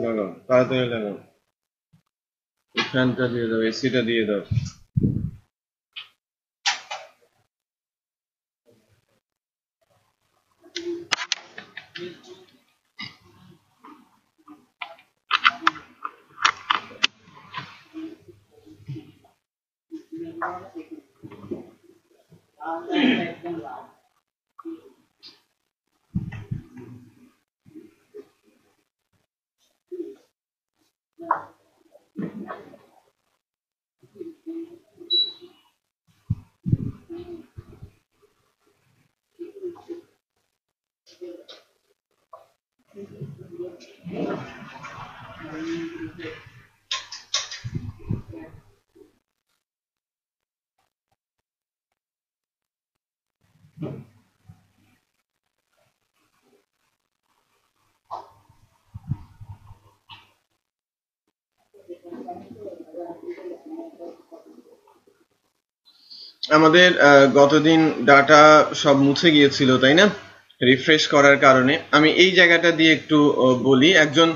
লাগাও তাড়াতাড়ি লাগাও ফ্যানটা দিয়ে দাও এসিটা দিয়ে দাও আমাদের গতদিন ডাটা সব মুছে গিয়েছিল তাই না রিফ্রেশ করার কারণে আমি এই জায়গাটা দিয়ে একটু বলি একজন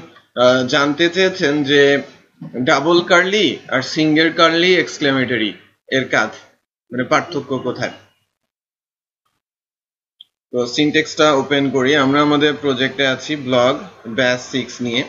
জানতে চেয়েছেন যে ডাবল কার্লি আর সিঙ্গেল কার্লি এক্সক্লেমেটরি এর কাজ মানে পার্থক্য কোথায় তো সিনট্যাক্সটা ওপেন করি আমরা আমাদের প্রজেক্টে আছি ব্লগ ব্যাস 6 নিয়ে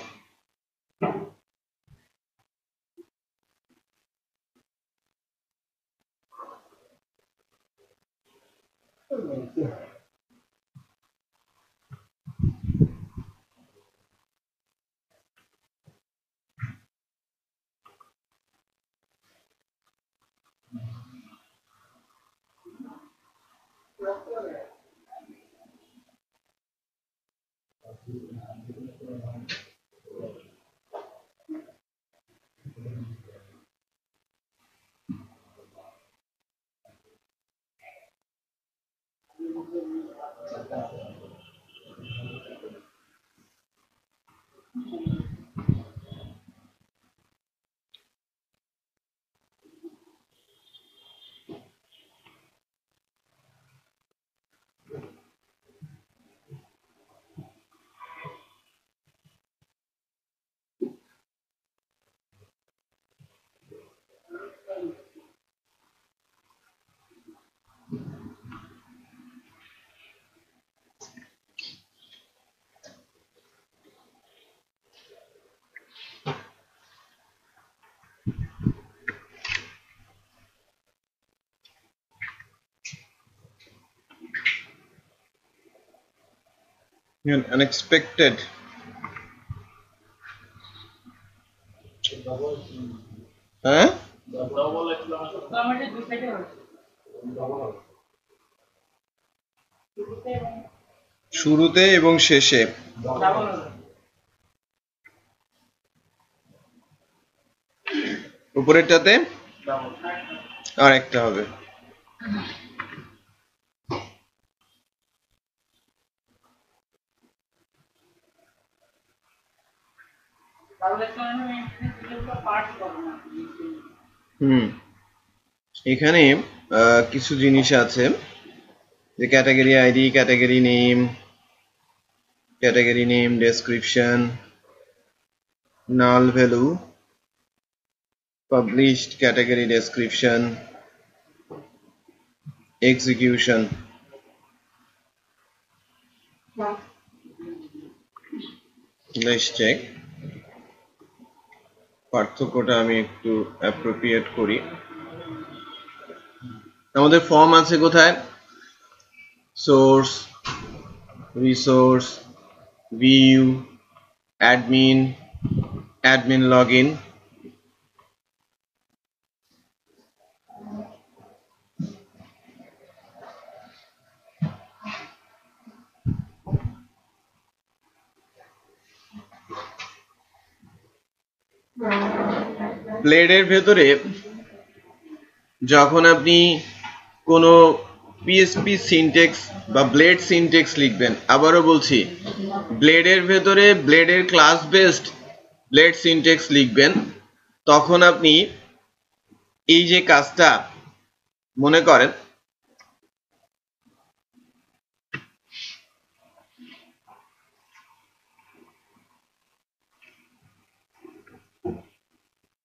unexpected হ্যাঁ শুরুতে এবং শেষে উপরেরটাতে আর একটা হবে এখানে কিছু জিনিস আছে যে category ID category name description null value published category description execution let's check পার্থক্যটা আমি একটু অ্যাপ্রোপ্রিয়েট করি আমাদের ফর্ম আছে কোথায় source resource view admin login ব্লেডের ভেতরে যখন আপনি কোনো পিএসপি সিনট্যাক্স বা ব্লেড সিনট্যাক্স লিখবেন আবারও বলছি ব্লেডের ভেতরে ব্লেডের ক্লাস বেসড ব্লেড সিনট্যাক্স লিখবেন তখন আপনি এই যে কাজটা মনে করেন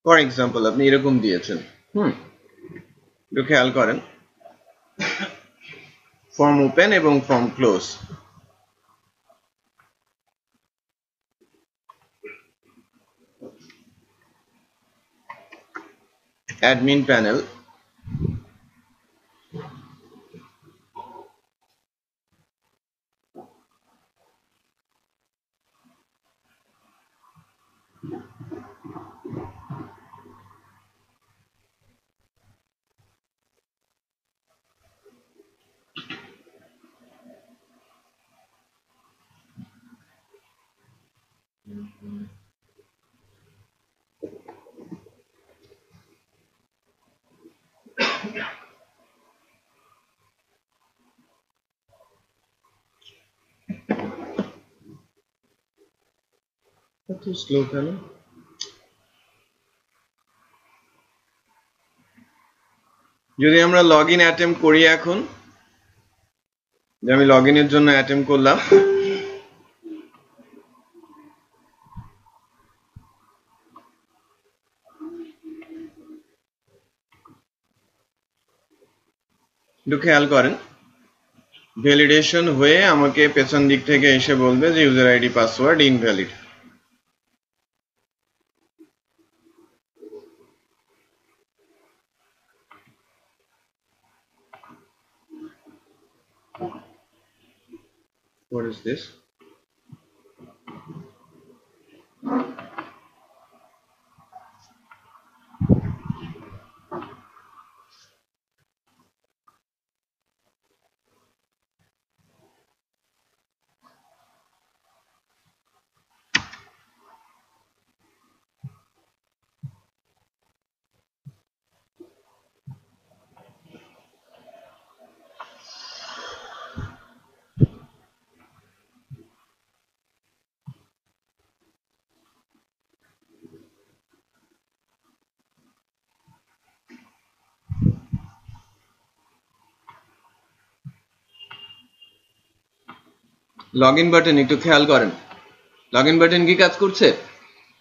ফর এক্সাম্পল আপনি এরকম দিয়েছেন, একটু খেয়াল করেন, ফর্ম ওপেন এবং ফর্ম ক্লোজ। অ্যাডমিন প্যানেল, এত স্লো কেন? যদি আমরা লগ ইন অ্যাটেম্প করি, এখন যে আমি লগ ইনের জন্য অ্যাটেম্প করলাম, একটু খেয়াল করেন, ভ্যালিডেশন হয়ে আমাকে পেছন দিক থেকে এসে বলবে যে user ID password invalid. What is this? Log in button একটু খেয়াল করেন, লগ ইন বাটন কি কাজ করছে?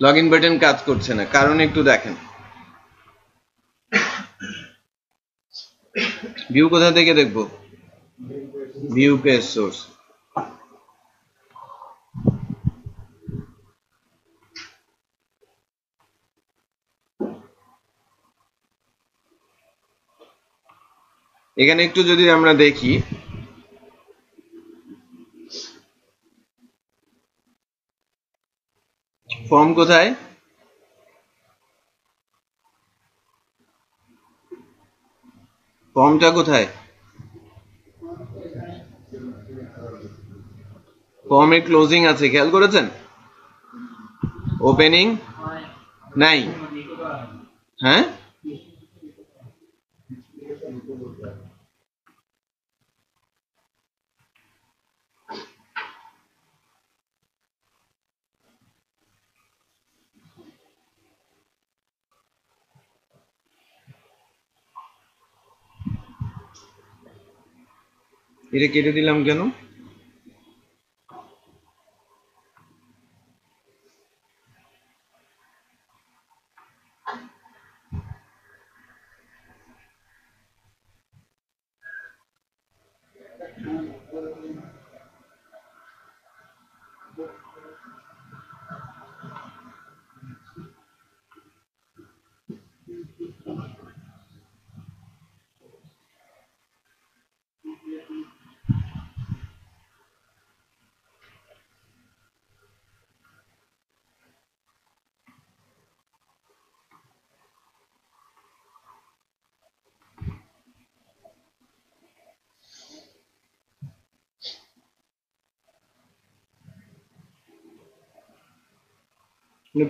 লগ ইন বাটন কাজ করছে না, কারণ একটু দেখেন। ভিউ কোথা থেকে দেখবো? View page source. এখানে একটু যদি আমরা দেখি, ফর্ম কোথায়? ফর্মটা কোথায়? ফর্মে ক্লোজিং আছে, খেয়াল করেছেন? ওপেনিং নাই। হ্যাঁ, এটা কেটে দিলাম কেন?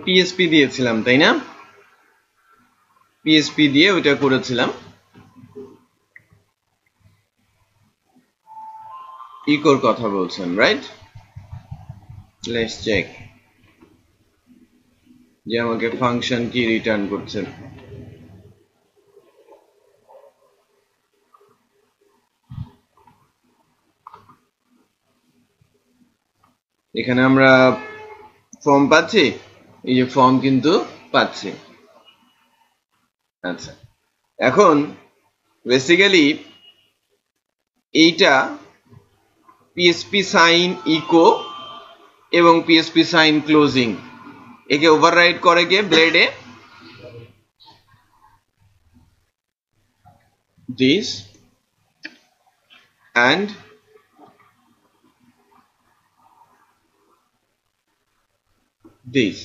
পিএসপি দিয়েছিলাম, তাই না? পিএসপি দিয়ে ওইটা করেছিলাম। ইকোর কথা বলছেন, রাইট? লেটস চেক যে আমাকে ফাংশন কি রিটার্ন করছে। এখানে আমরা ফর্ম পাচ্ছি, এই যে ফর্ম কিন্তু পাচ্ছি। আচ্ছা, এখন বেসিক্যালি এইটা পিএসপি সাইন ইকো এবং পিএসপি সাইন ক্লোজিং একে ওভাররাইড করে কে ব্লেডে দিস অ্যান্ড দিস,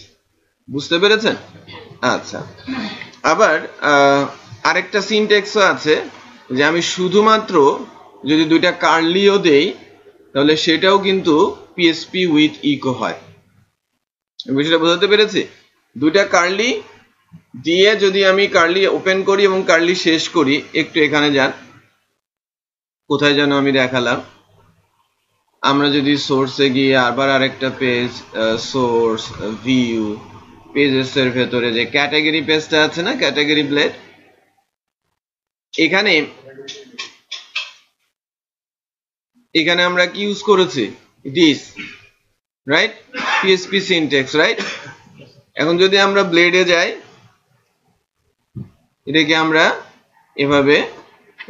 বুঝতে পেরেছেন? আচ্ছা, আবার আরেকটা সিনট্যাক্সও আছে যে আমি শুধুমাত্র যদি দুইটা কার্লিও দেই তাহলে সেটাও কিন্তু পিএসপি উইথ ইকো হয়। বিষয়টা বোঝাতে পেরেছি? দুইটা কার্লি দিয়ে যদি আমি কার্লি ওপেন করি এবং কার্লি শেষ করি, একটু এখানে যান, কোথায় যেন আমি দেখালাম, আমরা যদি সোর্সে গিয়ে আবার আরেকটা পেজ, সোর্স, ভিউ, পেজেস এর ভেতরে যে ক্যাটাগরি পেজটা আছে না, ক্যাটাগরি ব্লেড, এখানে আমরা কি ইউজ করেছি? This, right? PSP syntax, right? এখন যদি আমরা ব্লেডে যাই, এটাকে আমরা এভাবে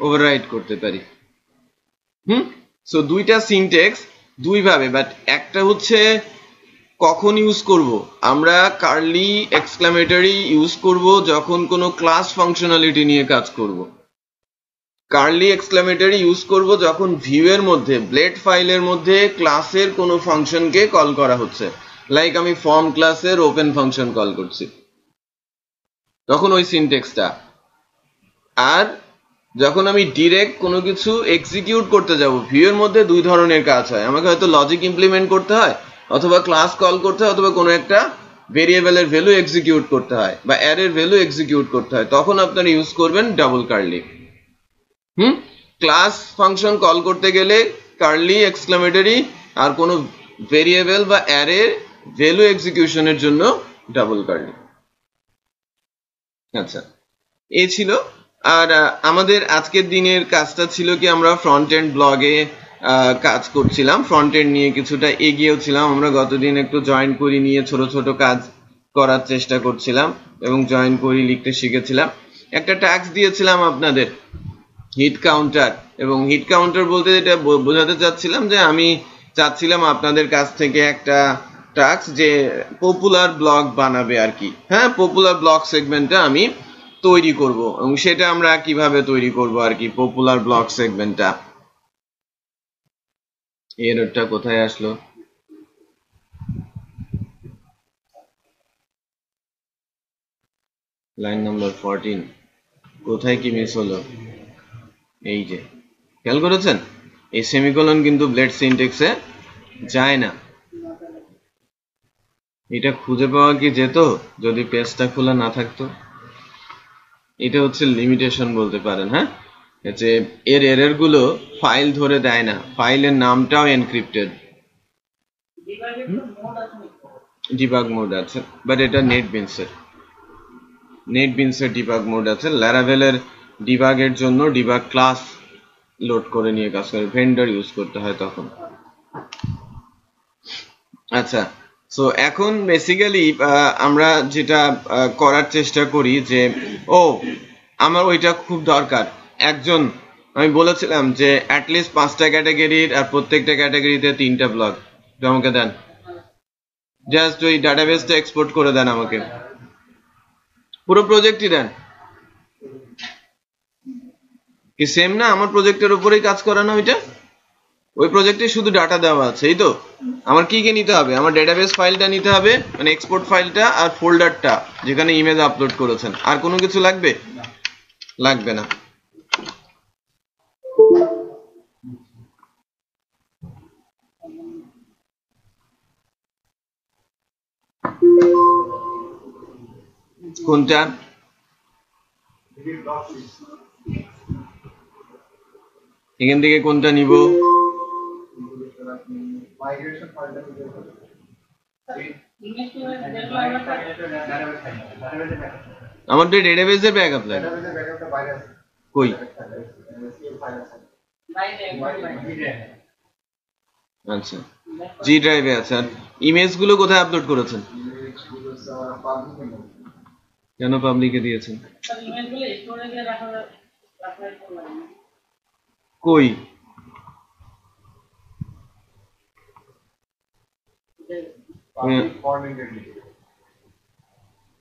ওভাররাইড করতে পারি। সো দুইটা সিনট্যাক্স দুইভাবে, বাট একটা হচ্ছে কখন ইউজ করব, আমরা কার্লি এক্সক্লামেটরি ইউজ করব যখন কোনো ক্লাস ফাংশনালিটি নিয়ে কাজ করব। কার্লি এক্সক্লামেটরি ইউজ করব যখন ভিউ এর মধ্যে, ব্লেড ফাইলের মধ্যে ক্লাসের কোনো ফাংশনকে কল করা হচ্ছে, লাইক আমি ফর্ম ক্লাসের ওপেন ফাংশন কল করছি, তখন ওই সিনট্যাক্সটা। আর যখন আমি ডিরেক্ট কোনো কিছু এক্সিকিউট করতে যাব, ভিউ এর মধ্যে দুই ধরনের কাজ হয়, আমাকে হয়তো লজিক ইমপ্লিমেন্ট করতে হয়, অথবা ক্লাস কল করতে হয়, অথবা কোনো একটা ভেরিয়েবলের ভ্যালু এক্সিকিউট করতে হয়, বা অ্যারের ভ্যালু এক্সিকিউট করতে হয়, তখন আপনারা ইউজ করবেন double curly. Class function call করতে গেলে কার্লি এক্সক্লামেটরি, আর কোনো ভেরিয়েবল বা অ্যারে ভ্যালু এক্সিকিউশনের জন্য ডাবল কার্লি। আচ্ছা, এই ছিল। আর আমাদের আজকের দিনের কাজটা ছিল কি, আমরা ফ্রন্ট এন্ড ব্লগে কাজ করছিলাম, ফ্রন্ট এন্ড নিয়ে কিছুটা এগিয়েও ছিলাম। আমরা গতদিন একটু জয়েন করি নিয়ে ছোট ছোট কাজ করার চেষ্টা করছিলাম এবং জয়েন করি লিখতে শিখেছিলাম। একটা টাস্ক দিয়েছিলাম আপনাদের, হিট কাউন্টার, এবং হিট কাউন্টার বলতে যেটা বোঝাতে চাচ্ছিলাম যে আমি চাচ্ছিলাম আপনাদের কাছ থেকে একটা টাস্ক যে পপুলার ব্লগ বানাবে আর কি। হ্যাঁ, পপুলার ব্লগ সেগমেন্টটা আমি তৈরি করব, এবং সেটা আমরা কিভাবে তৈরি করব আর কি, পপুলার ব্লগ সেগমেন্টটা। এররটা কোথায় আসলো? লাইন নাম্বার 14, কোথায় কি মিস হলো? এই যে, খেয়াল করেছেন এই সেমিকোলন কিন্তু ব্লেড সিনট্যাক্সে যায় না। এটা খুঁজে পাওয়া কি যেত যদি পেজটা খোলা না থাকতো? এটা হচ্ছে লিমিটেশন বলতে পারেন। হ্যাঁ, যে এর এরর গুলো ফাইল ধরে দেয় না, ফাইলের নামটাও এনক্রিপ্টেড। ডিবাগ মোড আছে, বাট এটা নেটবিনসের ডিবাগ মোড আছে। ল্যারাভেলের ডিবাগের জন্য ডিবাগ ক্লাস লোড করে নিয়ে কাজ করে, ভেন্ডর ইউজ করতে হয় তখন। আচ্ছা, সো এখন বেসিক্যালি আমরা যেটা করার চেষ্টা করি যে, আমার ওইটা খুব দরকার। একজন, আমি বলেছিলাম যে অ্যাটলিস্ট 5টা ক্যাটাগরির, আর প্রত্যেকটা ক্যাটাগরিতে 3টা ব্লগ আমাকে দেন। জাস্ট ওই ডাটাবেসটা এক্সপোর্ট করে দেন আমাকে, পুরো প্রজেক্টই দেন। কি সেম না? আমার প্রজেক্টের উপরেই কাজ করানো ওইটা, ওই প্রজেক্টে শুধু ডাটা দেওয়া আছে, এই তো। আমার কি কি নিতে হবে? আমার ডেটাবেস ফাইলটা নিতে হবে, মানে এক্সপোর্ট ফাইলটা, আর ফোল্ডারটা যেখানে ইমেজ আপলোড করেছেন। আর কোনো কিছু লাগবে? লাগবে না। কোনটা? এখান থেকে কোনটা নিব? আমার তো ডেটাবেসের ব্যাকআপ লাগে। কই? আচ্ছা, জি ড্রাইভে আছে। আর ইমেজ গুলো কোথায় আপলোড করেছেন? কেন পাবলিকে দিয়েছেন? কই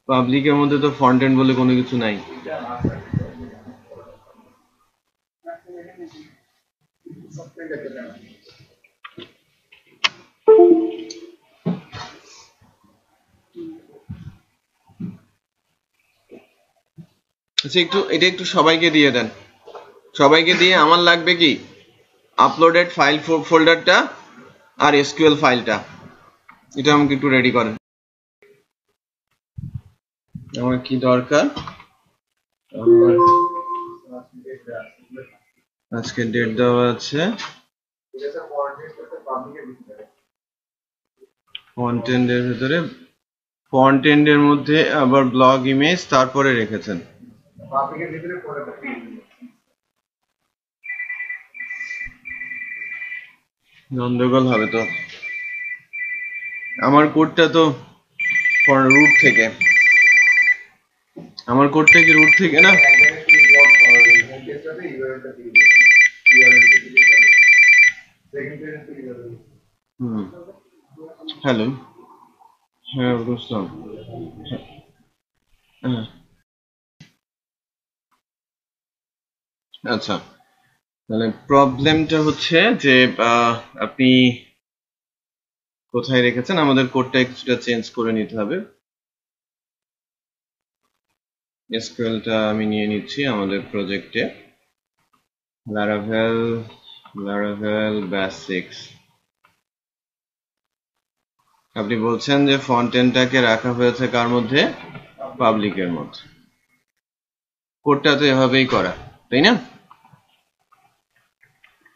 পাবলিকের মধ্যে তো ফন্ট এন্ড বলে কোনো কিছু নাই। আচ্ছা এটা একটু সবাইকে দিয়ে দেন, সবাইকে দিয়ে আমার লাগবে কি আপলোডেড ফাইল ফোল্ডারটা আর এসকিউএল ফাইলটা, এটা আমাকে একটু রেডি করেন। আমার কি দরকার, আমার আজকে ডেট দেওয়া আছে, কন্টেন্টের ভিতরে কন্টেন্টের মধ্যে আবার ব্লগ ইমেজ তারপরে রেখেছেন। গন্ডগোল হবে তো, আমার কোডটা তো রুট থেকে, আমার কোডটা কি রুট থেকে না? হ্যালো, হ্যাঁ বুঝলাম। হ্যাঁ আচ্ছা, তাহলে প্রবলেমটা হচ্ছে যে আপনি কোথায় রেখেছেন, আমাদের কোডটা কিছুটা চেঞ্জ করে নিতে হবে। এসকিউএলটা আমি নিয়ে নিচ্ছি আমাদের প্রজেক্টে, Laravel বেসিক্স। আপনি বলছেন যে ফন্ট এন্ডটাকে রাখা হয়েছে কার মধ্যে, পাবলিকের মধ্যে। কোডটা তো এভাবেই করা, তাই না?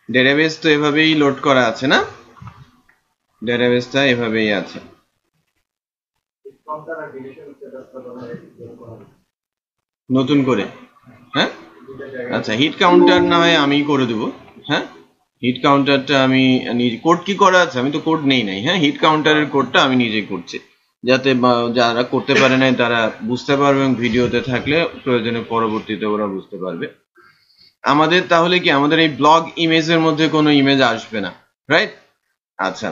ডেটাবেস তো এভাবেই লোড করা আছে না, ডেটাবেসটা এভাবেই আছে। নতুন করে, হ্যাঁ আচ্ছা, হিট কাউন্টার না হয় আমি করে দেবো। হ্যাঁ, হিট কাউন্টারটা আমি নিজে, কোড কি করা আছে, আমি তো কোড নেই নাই। হ্যাঁ, হিট কাউন্টারের কোডটা আমি নিজে করছি, যাতে যারা করতে পারে নাই তারা বুঝতে পারবে এবং ভিডিওতে থাকলে প্রয়োজনে পরবর্তীতে ওরা বুঝতে পারবে। আমাদের তাহলে কি আমাদের এই ব্লগ ইমেজের মধ্যে কোনো ইমেজ আসবে না, রাইট? আচ্ছা,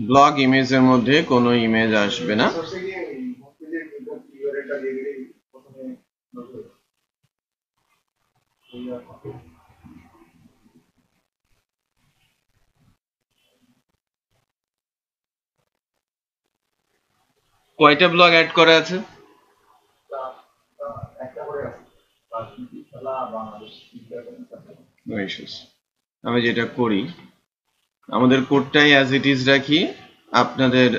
ব্লগ ইমেজের মধ্যে কোনো ইমেজ আসবে না। কয়টা ব্লগ অ্যাড করা আছে? আমি যেটা করি, আমাদের কোডটাই অ্যাজ ইট ইজ রাখি, আপনাদের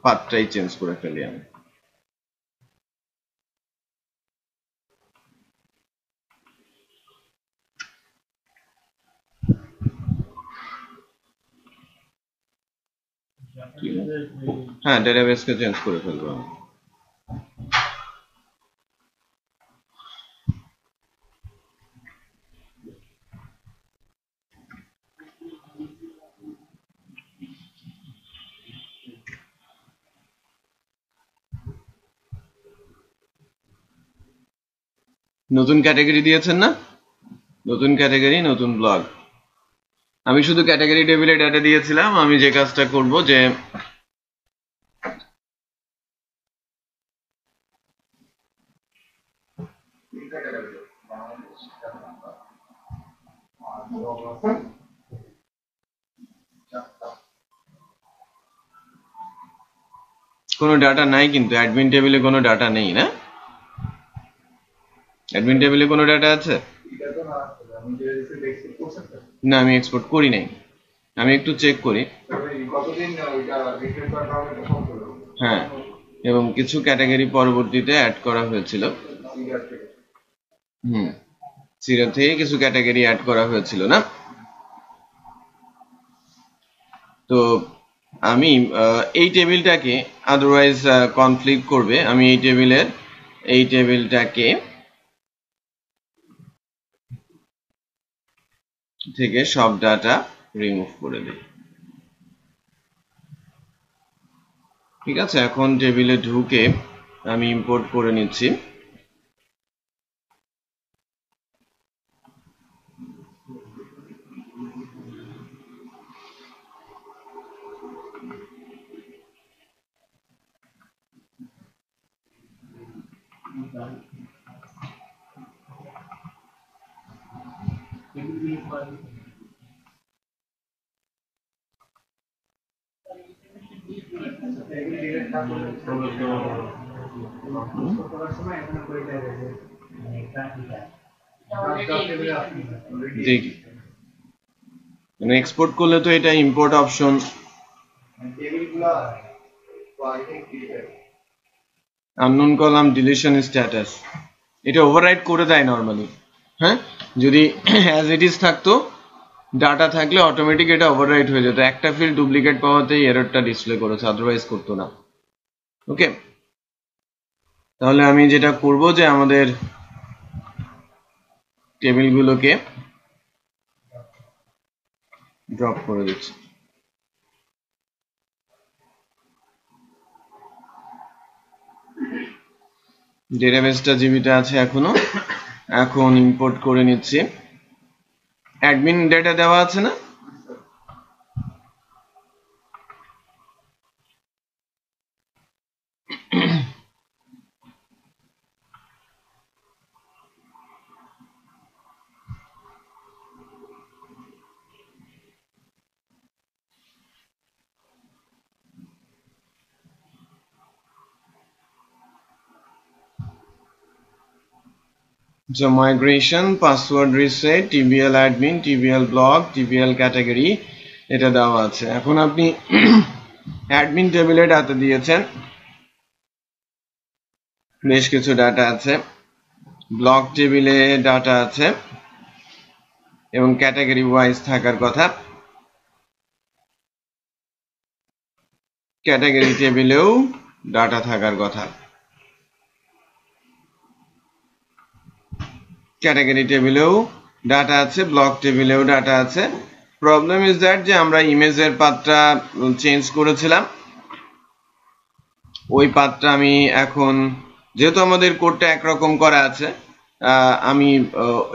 পাথটাই চেঞ্জ করে ফেলি আমি। হ্যাঁ, ডেটাবেসকে চেঞ্জ করে ফেলবো আমি। নতুন ক্যাটাগরি দিয়েছেন না, নতুন ক্যাটাগরি নতুন ব্লগ। আমি শুধু ক্যাটাগরি টেবিলে ডাটা দিয়েছিলাম। আমি যে কাজটা করব যে কোনো ডাটা নাই, কিন্তু অ্যাডমিন টেবিলে কোনো ডাটা নেই না? অ্যাডমিন টেবিলে কোনো ডাটা আছে না? আমি এক্সপোর্ট করি নাই, আমি একটু চেক করি। হ্যাঁ, এবং কিছু ক্যাটাগরি পরবর্তীতে অ্যাড করা হয়েছিল। সিরিয়াল থেকে কিছু ক্যাটাগরি অ্যাড করা হয়েছিল না? তো আমি এই টেবিলটাকে আদারওয়াইজ কনফ্লিক্ট করবে, আমি এই টেবিলটাকে থেকে সব ডাটা রিমুভ করে দিই। ঠিক আছে, এখন টেবিলে ঢুকে আমি ইম্পোর্ট করে নিচ্ছি। দেখি মানে এক্সপোর্ট করলে তো এটা import option, unknown column deletion status, এটা ওভাররাইট করে দেয় নরমালি। হ্যাঁ, যদি অ্যাজ ইট ইজ থাকতো, ডাটা থাকলে অটোমেটিক এটা ওভাররাইট হয়ে যেত। একটা ফিল্ড ডুপ্লিকেট পাওয়াতেই এররটা ডিসপ্লে করেছে, আদারওয়াইজ করতো না। ওকে, তাহলে আমি যেটা করব যে আমাদের টেবিলগুলোকে ড্রপ করে দিচ্ছি। ডেটাবেসটা জিবিতে আছে এখনো, এখন ইম্পোর্ট করে নিচ্ছি। অ্যাডমিন ডেটা দেওয়া আছে না? So migration, password reset, TBL admin, TBL blog, TBL category এটা দেওয়া আছে। এখন আপনি অ্যাডমিন টেবিলে ডাটা দিয়েছেন, বেশ কিছু ডাটা আছে, ব্লক টেবিলে ডাটা আছে এবং ক্যাটাগরি ওয়াইজ থাকার কথা। ক্যাটাগরি টেবিলেও ডাটা থাকার কথা। ক্যাটাগরি টেবিলেও ডাটা আছে, ব্লক টেবিলেও ডাটা আছে। প্রবলেম ইজ দ্যাট যে আমরা ইমেজের পাথটা চেঞ্জ করেছিলাম, ওই পাথটা আমি এখন, যেহেতু আমাদের কোডটা একরকম করা আছে, আমি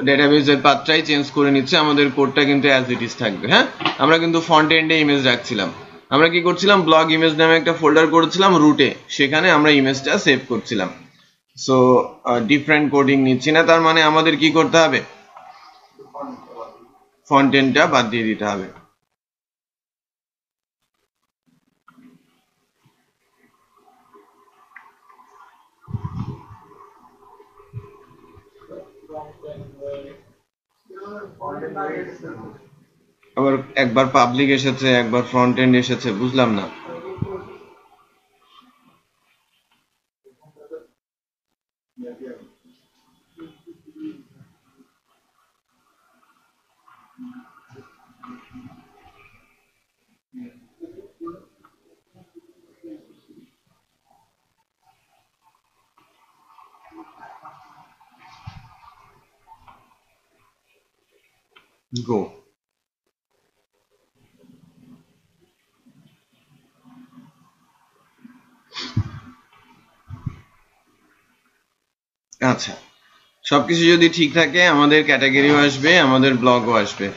ডেটাবেসের পাথটাই চেঞ্জ করে নিচ্ছি। আমাদের কোডটা কিন্তু অ্যাজ ইট ইজ থাকবে। হ্যাঁ, আমরা কিন্তু ফ্রন্ট এন্ডে ইমেজ রাখছিলাম। আমরা কি করছিলাম, ব্লগ ইমেজ নামে একটা ফোল্ডার করেছিলাম রুটে, সেখানে আমরা ইমেজটা সেভ করছিলাম। সো ডিফারেন্ট কোডিং নিচ্ছি না, তার মানে আমাদের কি করতে হবে, ফ্রন্ট এন্ডটা বাদ দিয়ে দিতে হবে। আবার একবার পাবলিক এসেছে, একবার ফ্রন্ট এন্ড এসেছে, বুঝলাম না। গো, আচ্ছা, সবকিছু যদি ঠিক থাকে আমাদের ক্যাটাগরিও আসবে, আমাদের ব্লগও আসবে।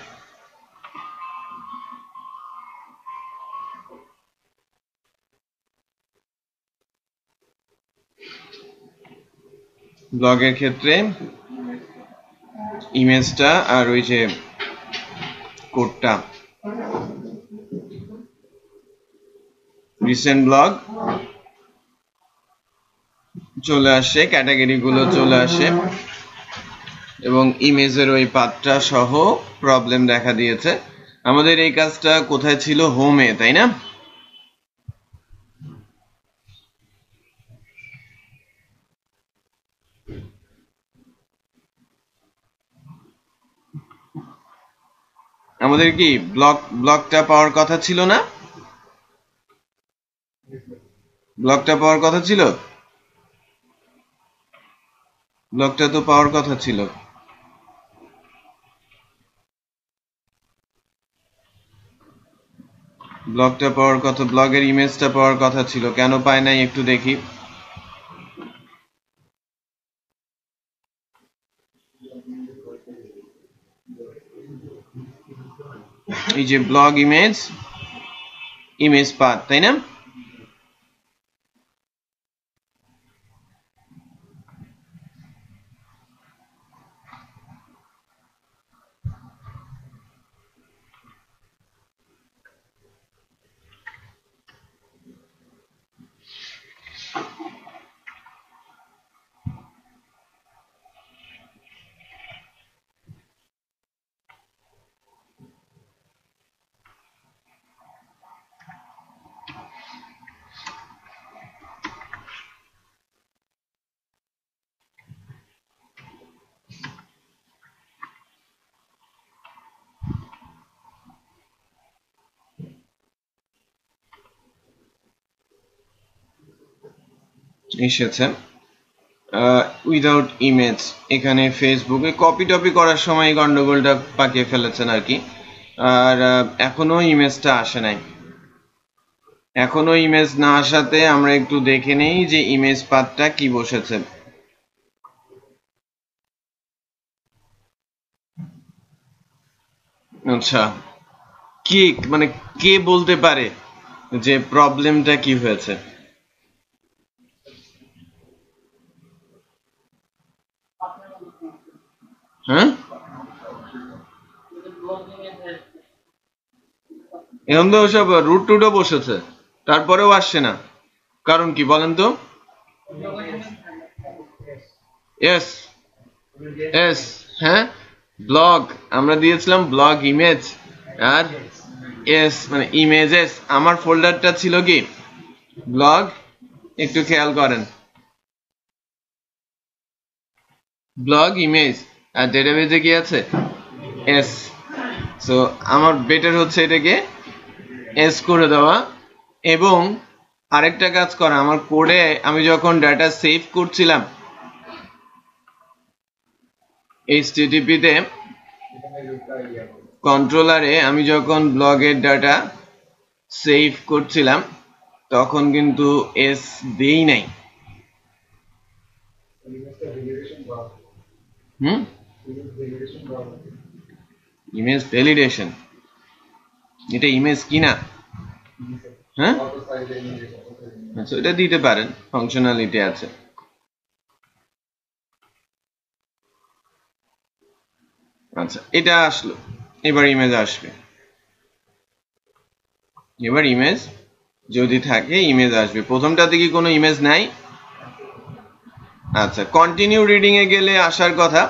ব্লগের ক্ষেত্রে ইমেজটা আর ওই যে কোডটা, রিসেন্ট ব্লগ চলে আসে, ক্যাটাগরি গুলো চলে আসে এবং ইমেজের ওই পাথটা সহ প্রবলেম দেখা দিয়েছে। আমাদের এই কাজটা কোথায় ছিল, হোমে, তাই না? আমাদের কি ব্লকটা পাওয়ার কথা ছিল না? ব্লকটা পাওয়ার কথা ছিল, ব্লকটা তো পাওয়ার কথা ছিল। ব্লগটা পাওয়ার কথা, ব্লগের ইমেজটা পাওয়ার কথা ছিল, কেন পায় নাই একটু দেখি। এই যে ব্লগ ইমেজ পাথ, তাই না? এসেছে উইদাউট ইমেজ। এখানে ফেসবুকে কপি টপি করার সময় গন্ডগোলটা পাকিয়ে ফেলেছেন আর কি। আর এখনো ইমেজটা আসে নাই। এখনো ইমেজ না আসাতে আমরা একটু দেখে নেই যে ইমেজ পাথটা কি বসেছে। আচ্ছা, কে মানে কে বলতে পারে যে প্রবলেমটা কি হয়েছে? হ্যাঁ, এখন তো সব রুট টুটও বসেছে, তারপরেও আসছে না, কারণ কি বলেন তো? এস এস হ্যাঁ, ব্লগ আমরা দিয়েছিলাম ব্লগ ইমেজ, আর এস মানে ইমেজেস। আমার ফোল্ডারটা ছিল কি ব্লগ, একটু খেয়াল করেন, ব্লগ ইমেজ, আর ডেটাবেজে কি আছে এস। সো আমার বেটার হচ্ছে এটাকে এস করে দেওয়া, এবং আরেকটা কাজ করা, আমার কোডে আমি যখন ডাটা সেভ করছিলাম HTTP তে কন্ট্রোলারে, আমি যখন ব্লগের ডাটা সেভ করছিলাম তখন কিন্তু এস দেই নাই। ইমেজ ভ্যালিডেশন, এটা ইমেজ কিনা? হ্যাঁ, আচ্ছা এটা দিতে পারেন, ফাংশনালিটি আছে। আচ্ছা এটা আসলো, এবার ইমেজ আসবে। এবার ইমেজ যদি থাকে ইমেজ আসবে। প্রথমটাতে কি কোনো ইমেজ নাই? আচ্ছা, কন্টিনিউ রিডিং এ গেলে আসার কথা,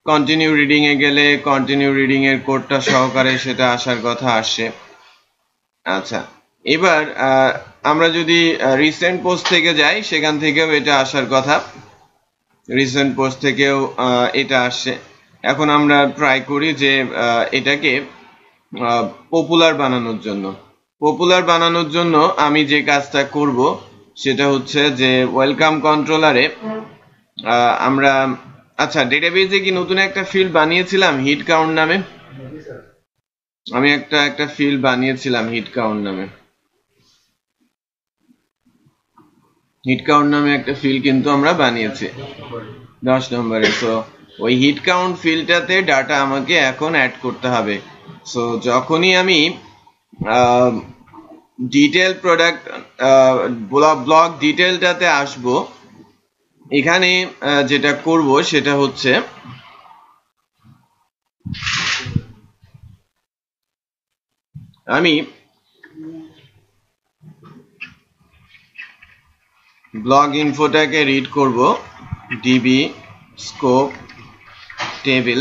কন্টিনিউ রিডিং এ গেলে কন্টিনিউ রিডিং এর কোডটা সহকারে সেটা আসার কথা, আসছে। আচ্ছা, এবার আমরা যদি রিসেন্ট পোস্ট থেকে যাই, সেখান থেকেও এটা আসার কথা, রিসেন্ট পোস্ট থেকেও এটা আসছে। এখন আমরা ট্রাই করি যে এটাকে পপুলার বানানোর জন্য। পপুলার বানানোর জন্য আমি যে কাজটা করব সেটা হচ্ছে যে ওয়েলকাম কন্ট্রোলারে আমরা, আচ্ছা ডেটাবেজে কি নতুন একটা ফিল্ড বানিয়েছিলাম হিট কাউন্ট নামে? আমি একটা ফিল্ড বানিয়েছিলাম হিট কাউন্ট নামে, হিট কাউন্ট নামে একটা ফিল্ড কিন্তু আমরা বানিয়েছি 10 নম্বরে। সো ওই হিট কাউন্ট ফিল্ডটাতে ডাটা আমাকে এখন অ্যাড করতে হবে। সো যখনই আমি ডিটেল প্রোডাক্ট ব্লগ ডিটেলটাতে আসবো, এখানে যেটা করব সেটা হচ্ছে আমি ব্লগ ইনফোটাকে রিড করব, ডিবি স্কোপ টেবিল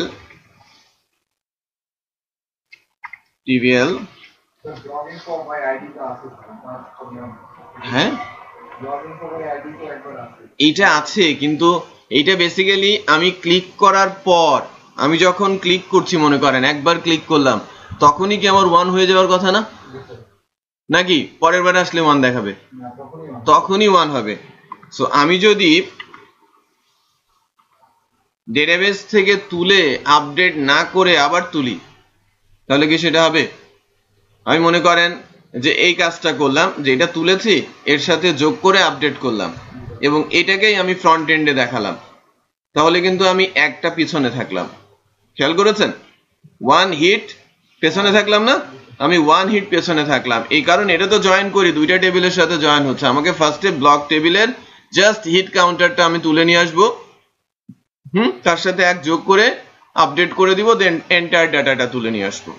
টিবিএল। হ্যাঁ এইটা আছে, কিন্তু এইটা বেসিক্যালি আমি ক্লিক করার পর, আমি যখন ক্লিক করছি, মনে করেন একবার ক্লিক করলাম, তখনই কি আমার 1 হয়ে যাওয়ার কথা না? নাকি পরের বার আসলে 1 দেখাবে? তখনই 1 হবে। সো আমি যদি ডেটাবেস থেকে তুলে আপডেট না করে আবার তুলি, তাহলে কি সেটা হবে? আমি মনে করেন যে এই কাজটা করলাম, যে এটা তুলেছি এর সাথে যোগ করে আপডেট করলাম এবং এটাকেই আমি ফ্রন্ট এন্ডে দেখালাম, তাহলে কিন্তু আমি একটা পিছনে থাকলাম। খেয়াল করেছেন? ওয়ান হিট পেছনে থাকলাম না, আমি ওয়ান হিট পেছনে থাকলাম। এই কারণে এটা তো জয়েন করি, দুইটা টেবিলের সাথে জয়েন হচ্ছে। আমাকে ফার্স্টে ব্লক টেবিলের জাস্ট হিট কাউন্টারটা আমি তুলে নিয়ে আসবো, তার সাথে এক যোগ করে আপডেট করে দিব, দেন এন্টায়ার ডাটাটা তুলে নিয়ে আসবো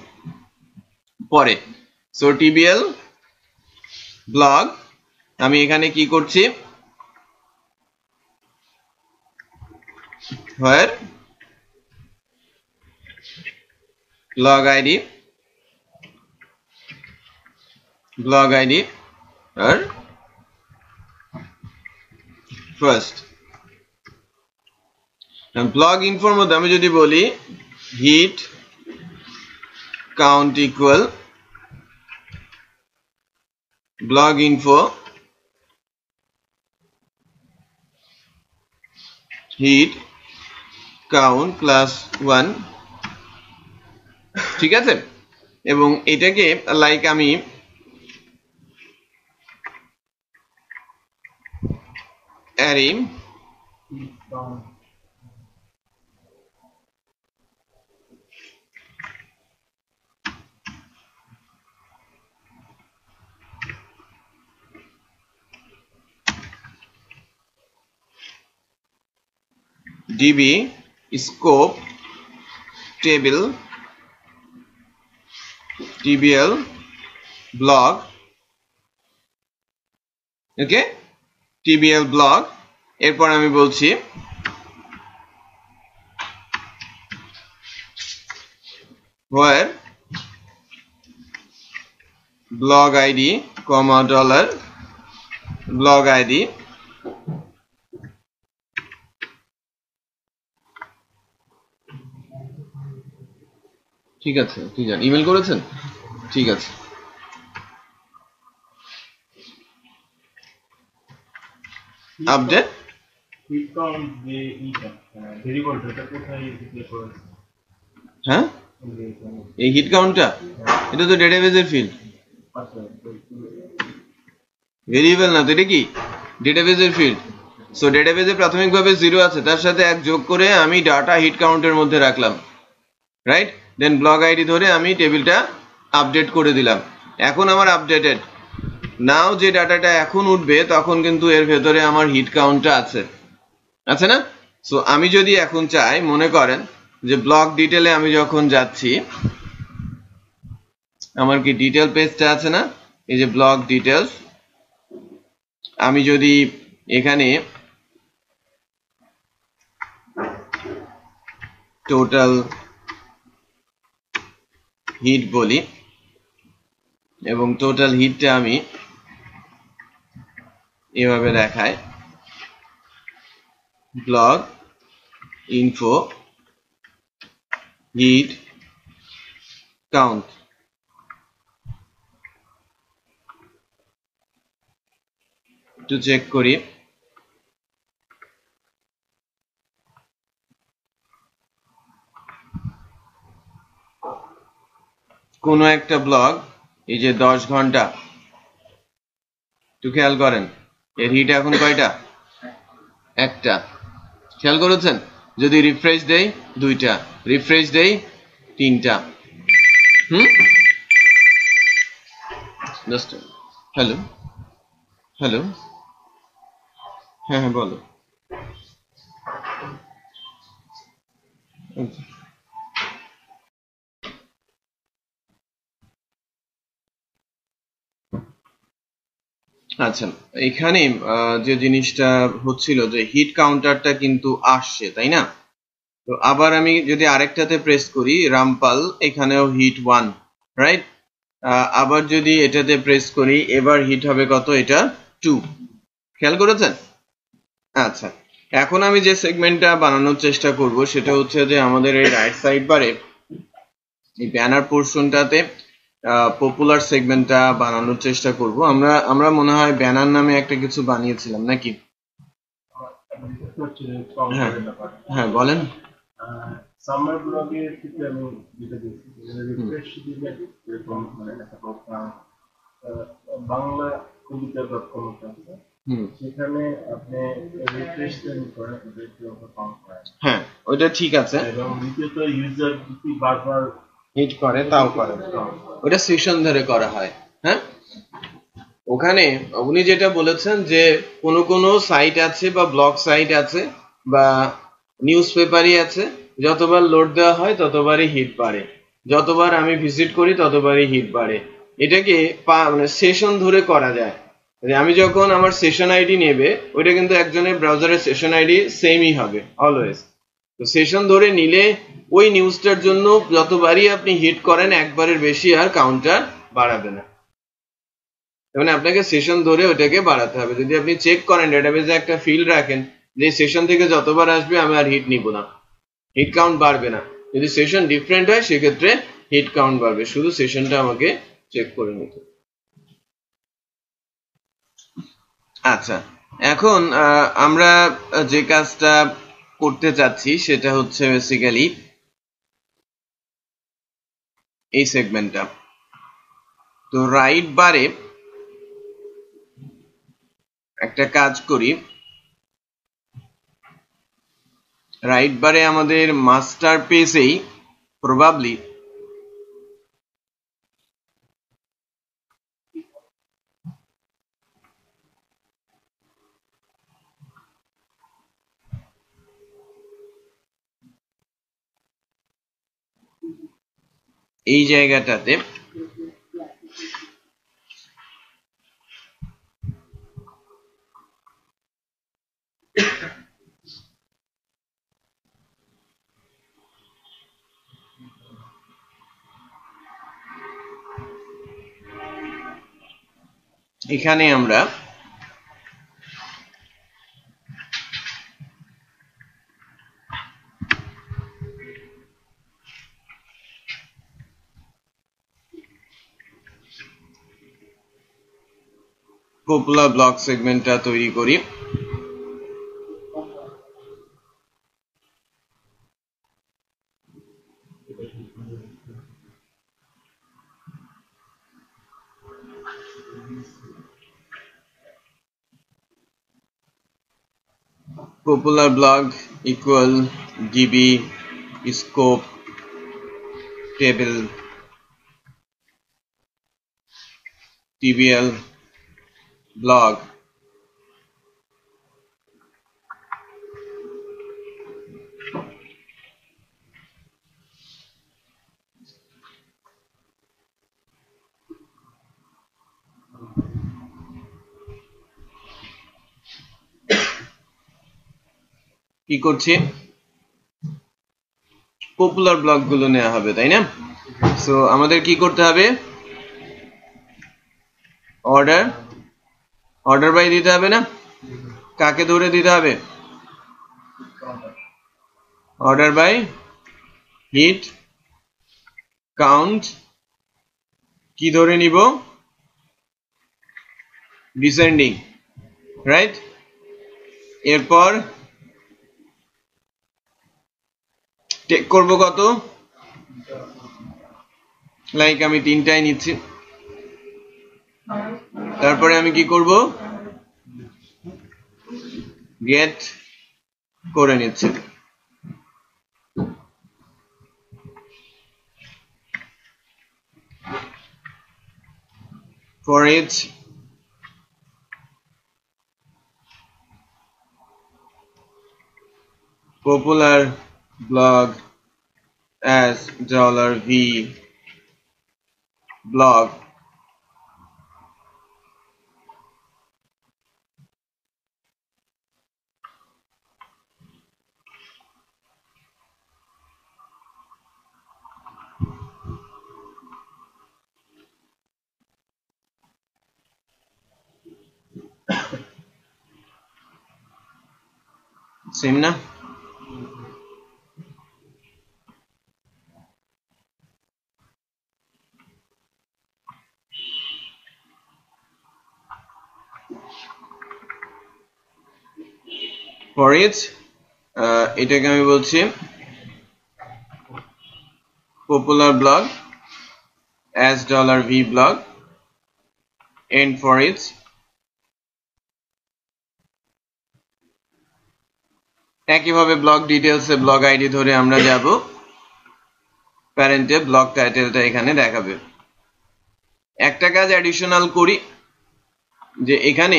পরে। সো টিবিএল ব্লগ, আমি এখানে কি করছি, where blog id আর ফার্স্ট। ব্লগ ইনফোর মধ্যে আমি যদি বলি hit count equal blog info hit count plus 1, ঠিক আছে? এবং এটাকে লাইক আমি array db scope table tbl blog, okay, tbl blog। এরপর আমি বলছি where blog id comma dollar blog id, ঠিক আছে? ঠিক আছে, ইমেল করেছেন? ঠিক আছে। আপডেট হ্যাঁ, এই হিট কাউন্টটা এটা তো ডেটাবেজের ফিল্ড, ভেরিয়েবল না তো, এটা কি ডেটাবেজের ফিল্ড। সো ডেটাবেজে প্রাথমিকভাবে 0 আছে, তার সাথে এক যোগ করে আমি ডাটা হিট কাউন্টের মধ্যে রাখলাম, রাইট? দেন ব্লগ আইডি ধরে আমি টেবিলটা আপডেট করে দিলাম। এখন আমার আপডেটেড, নাও যে ডাটাটা এখন উঠবে তখন কিন্তু এর ভেতরে আমার হিট কাউন্টটা আছে না? সো আমি যদি এখন চাই, মনে করেন যে ব্লগ ডিটেলে আমি যখন যাচ্ছি, আমার কি ডিটেল পেজটা আছে না, এই যে ব্লগ ডিটেলস, আমি যদি এখানে টোটাল হিট বলি এবং টোটাল হিটটা আমি এভাবে দেখাই, ব্লগ ইনফো হিট কাউন্ট, একটু চেক করি, কোন একটা ব্লগ এই যে 10 ঘন্টা, একটু খেয়াল করেন এর হিট এখন কয়টা? একটা। খেয়াল করেছেন? যদি রিফ্রেশ দেই 2টা, রিফ্রেশ দেই 3টা। হ্যালো হ্যালো, হ্যাঁ হ্যাঁ বলো। আচ্ছা, এখানে যে জিনিসটা হচ্ছিল যে হিট কাউন্টারটা কিন্তু আসছে, তাই না? তো আবার আমি যদি আরেকটাতে প্রেস করি রামপাল, এখানেও হিট 1, রাইট? আবার যদি এটাতে প্রেস করি, এবার হিট হবে কত? এটা 2। খেয়াল করেছেন? আচ্ছা, এখন আমি যে সেগমেন্টটা বানানোর চেষ্টা করব সেটা হচ্ছে যে আমাদের এই রাইট সাইড বারে এই ব্যানার পোর্শনটাতে পপুলার সেগমেন্টটা বানানোর চেষ্টা করব। আমরা মনে হয় ব্যানার নামে একটা কিছু বানিয়েছিলাম নাকি? হ্যাঁ হ্যাঁ বলেন। সামার ব্লগের ক্ষেত্রে আমি যেটা দেখছি, রিফ্রেশ দিলে এরকম মানে একটা প্রোগ্রাম বাংলা কবিতা.com আছে, সেখানে আপনি রিফ্রেশ করেন, হ্যাঁ ওইটা ঠিক আছে, এবং দ্বিতীয়ত ইউজার যদি বারবার হিট করে তাও করে, ওটা সেশন ধরে করা হয়। হ্যাঁ, ওখানে উনি যেটা বলেছেন যে কোনো কোনো সাইট আছে বা ব্লগ সাইট আছে বা নিউজ পেপারই আছে, যতবার লোড দেওয়া হয় ততবারই হিট বাড়ে, যতবার আমি ভিজিট করি ততবারই হিট বাড়ে। এটাকে মানে সেশন ধরে করা যায়। আমি যখন আমার সেশন আইডি নেবে, ওইটা কিন্তু একজনের ব্রাউজারের সেশন আইডি সেমই হবে অলওয়েজ। তো সেশন ধরে নিলে ওই নিউজটার জন্য যতবারই আপনি হিট করেন একবারের বেশি আর কাউন্টার বাড়াবে না, মানে আপনাকে সেশন ধরে ওটাকে বাড়াতে হবে। যদি আপনি চেক করেন ডেটাবেজে একটা ফিল্ড রাখেন যে সেশন থেকে যতবার আসবে আমি আর হিট নিব না, হিট কাউন্ট বাড়বে না। যদি সেশন ডিফারেন্ট হয় সেক্ষেত্রে হিট কাউন্ট বাড়বে, শুধু সেশনটা আমাকে চেক করে নিতে। আচ্ছা, এখন আমরা যে কাজটা করতে চাচ্ছি সেটা হচ্ছে বেসিক্যালি এই সেগমেন্টটা। তো রাইট বারে একটা কাজ করি, রাইট বারে আমাদের মাস্টার পেজেই প্রবাবলি এই জায়গাটাতে এখানে আমরা পপুলার ব্লগ সেগমেন্টটা তৈরি করি। popular blog equal db scope table tbl blog কি করছি, পপুলার ব্লগ গুলো নেওয়া হবে, তাই না? সো আমাদের কি করতে হবে, অর্ডার অর্ডার বাই দিতে হবে না? কাকে ধরে দিতে হবে? অর্ডার বাই হিট কাউন্ট কি ধরে নিব? Descending, right? এরপর টেক করব কত, লাইক আমি 3টাই নিচ্ছি। তারপরে আমি কি করব, গেট করে নিচ্ছি। for each popular blog as $v blog same না? for each এটাকে আমি বলছি popular blog as $v blog end for each. একইভাবে ব্লক ডিটেইলসে ব্লক আইডি ধরে আমরা যাব, প্যারেন্টে ব্লক টাইটেলটা এখানে দেখাবে। একটা কাজ অ্যাডিশনাল করি, যে এখানে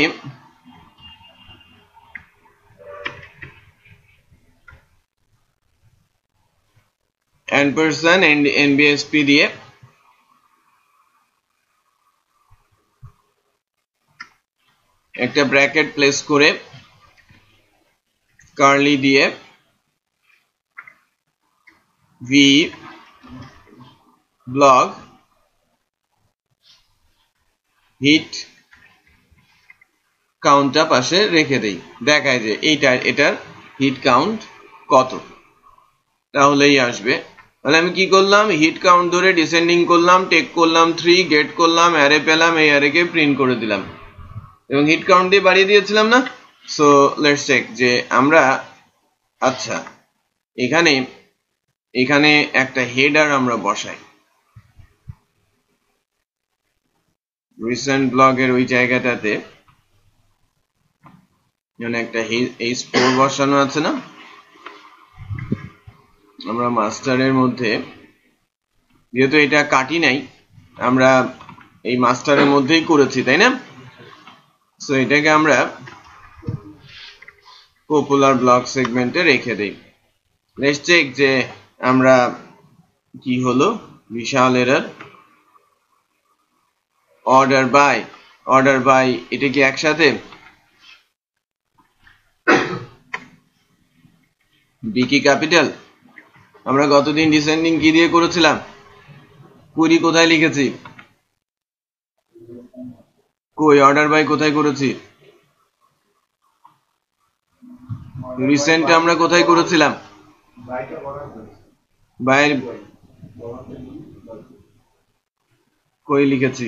ampersand and NBSP দিয়ে একটা ব্র্যাকেট প্লেস করে কার্লি দিয়ে ভি ব্লক হিট কাউন্টটা পাশে রেখে দেই, দেখায় যে এটার হিট কাউন্ট কত, তাহলেই আসবে। তাহলে আমি কি করলাম, হিট কাউন্ট ধরে ডিসেন্ডিং করলাম, টেক করলাম 3, গেট করলাম, অ্যারে পেলাম, এই অ্যারেকে প্রিন্ট করে দিলাম এবং হিট কাউন্ট দিয়ে বাড়িয়ে দিয়েছিলাম না। সো লেটস চেক যে আমরা, আচ্ছা এখানে একটা হেডার আমরা বসাই, রিসেন্ট ব্লগের ওই জায়গাটাতে একটা h4 বসানো আছে না, আমরা মাস্টারের মধ্যে যেহেতু এটা কাটি নাই, আমরা এই মাস্টারের মধ্যেই করেছি, তাই না? সো এটাকে আমরা পপুলার ব্লক সেগমেন্টে রেখে দেই। লেটস চেক যে আমরা কি হলো, বিশাল এরর। অর্ডার বাই এটা কি একসাথে, বি কি ক্যাপিটাল। আমরা গতদিন ডিসেন্ডিং কি দিয়ে করেছিলাম, কুড়ি কোথায় লিখেছি, কই অর্ডার বাই কোথায় করেছি, রিসেন্ট আমরা কোথায় করেছিলাম, বাইরে কই লিখেছি,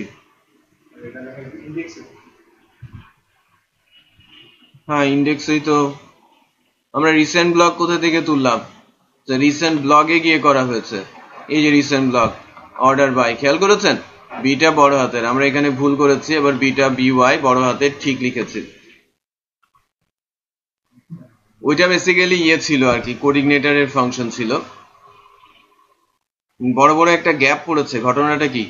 হ্যাঁ ইন্ডেক্সেই তো। আমরা রিসেন্ট ব্লগ কোথা থেকে তুললাম, রিসেন্ট ব্লগে গিয়ে করা হয়েছে, এই যে রিসেন্ট ব্লগ অর্ডার বাই, খেয়াল করেছেন বিটা বড় হাতের, আমরা এখানে ভুল করেছি, এবার বিটা বিওয়াই বড় হাতের ঠিক লিখেছি। ওইটা বেসিক্যালি ছিল আর কি, কোঅর্ডিনেটরের ফাংশন ছিল। বড় বড় একটা গ্যাপ পড়েছে, ঘটনাটা কি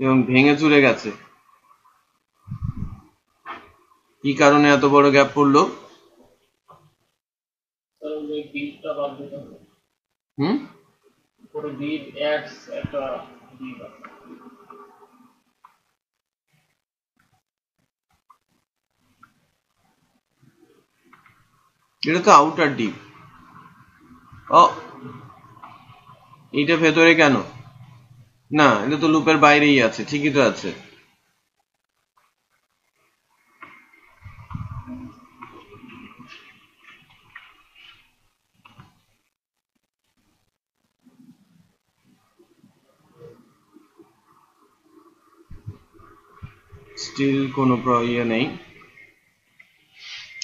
এবং ভেঙে চুরে গেছে, কি কারণে এত বড় গ্যাপ পড়লো, এটা তো আউটার ডিপ। ও এটা ভেতরে কেন, না এটা তো লুপের বাইরেই আছে, ঠিকই তো আছে। স্টিল কোনো ইয়ে নেই,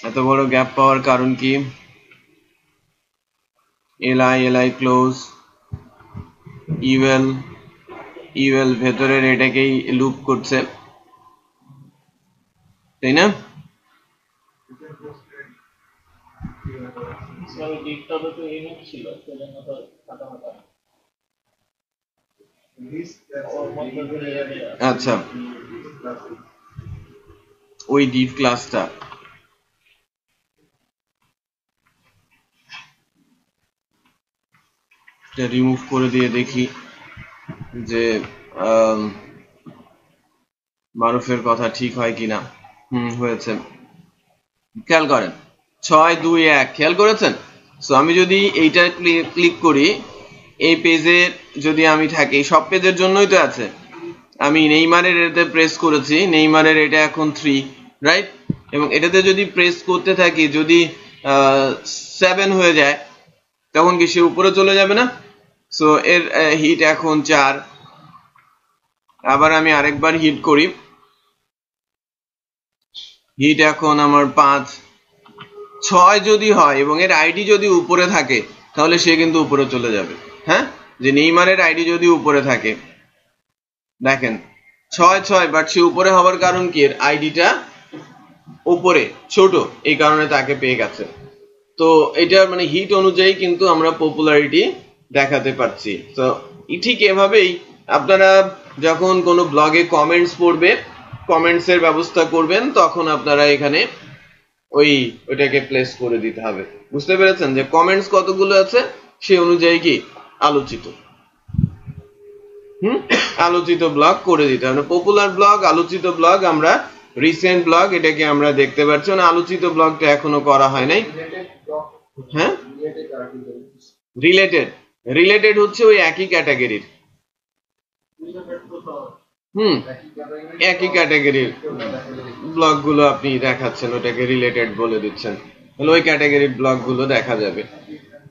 এত বড় গ্যাপ পাওয়ার কারণ কি, এলআই ক্লোজ ইউএল ভেতরের এটাকেই লুপ করছে, তাই না? আচ্ছা ওই ডিভ ক্লাসটা রিমুভ করে দিয়ে দেখি যে মারুফের কথা ঠিক হয় কিনা। হয়েছে, খেয়াল করেন 6 2 1, খেয়াল করেছেন। সো আমি যদি এইটা ক্লিক করি, এই পেজে যদি আমি থাকি, সব পেজের জন্যই তো আছে, আমি নেইমারের এটাতে প্রেস করেছি, নেইমারের এটা এখন 3 রাইট, এবং এটাতে যদি প্রেস করতে থাকি, যদি 7 হয়ে যায় তখন কি সে উপরে চলে যাবে না? সো এর হিট এখন 4, আবার আমি আরেকবার হিট করি, হিট এখন আমার 5 6 যদি হয় এবং এর আইডি যদি উপরে থাকে তাহলে সে কিন্তু উপরে চলে যাবে। হ্যাঁ, যে নেইমারের আইডি যদি উপরে থাকে, দেখেন 6 বাট সে উপরে হওয়ার কারণ কি, এর আইডিটা উপরে ছোট, এই কারণে তাকে পেয়ে গেছে। তো এটা মানে হিট অনুযায়ী কিন্তু আমরা পপুলারিটি দেখাতে পারছি। তো ঠিক এভাবেই আপনারা যখন কোনো ব্লগে কমেন্টস পড়বে, কমেন্টস এর ব্যবস্থা করবেন, তখন আপনারা এখানে ওইটাকে প্লেস করে দিতে হবে। বুঝতে পেরেছেন যে কমেন্টস কতগুলো আছে সেই অনুযায়ী কি আলোচিত আলোচিত ব্লগ করে দিতে হবে। পপুলার ব্লগ, আলোচিত ব্লগ, আমরা রিসেন্ট ব্লগ, এটাকে আমরা দেখতে পাচ্ছি। মানে আলোচিত ব্লগটা এখনো করা হয় নাই। হ্যাঁ, রিলেটেড হচ্ছে ওই একই ক্যাটাগরির, একই ক্যাটাগরির ব্লগ গুলো আপনি দেখাচ্ছেন, ওটাকে রিলেটেড বলে দিচ্ছেন, তাহলে ওই ক্যাটাগরির ব্লগ গুলো দেখা যাবে।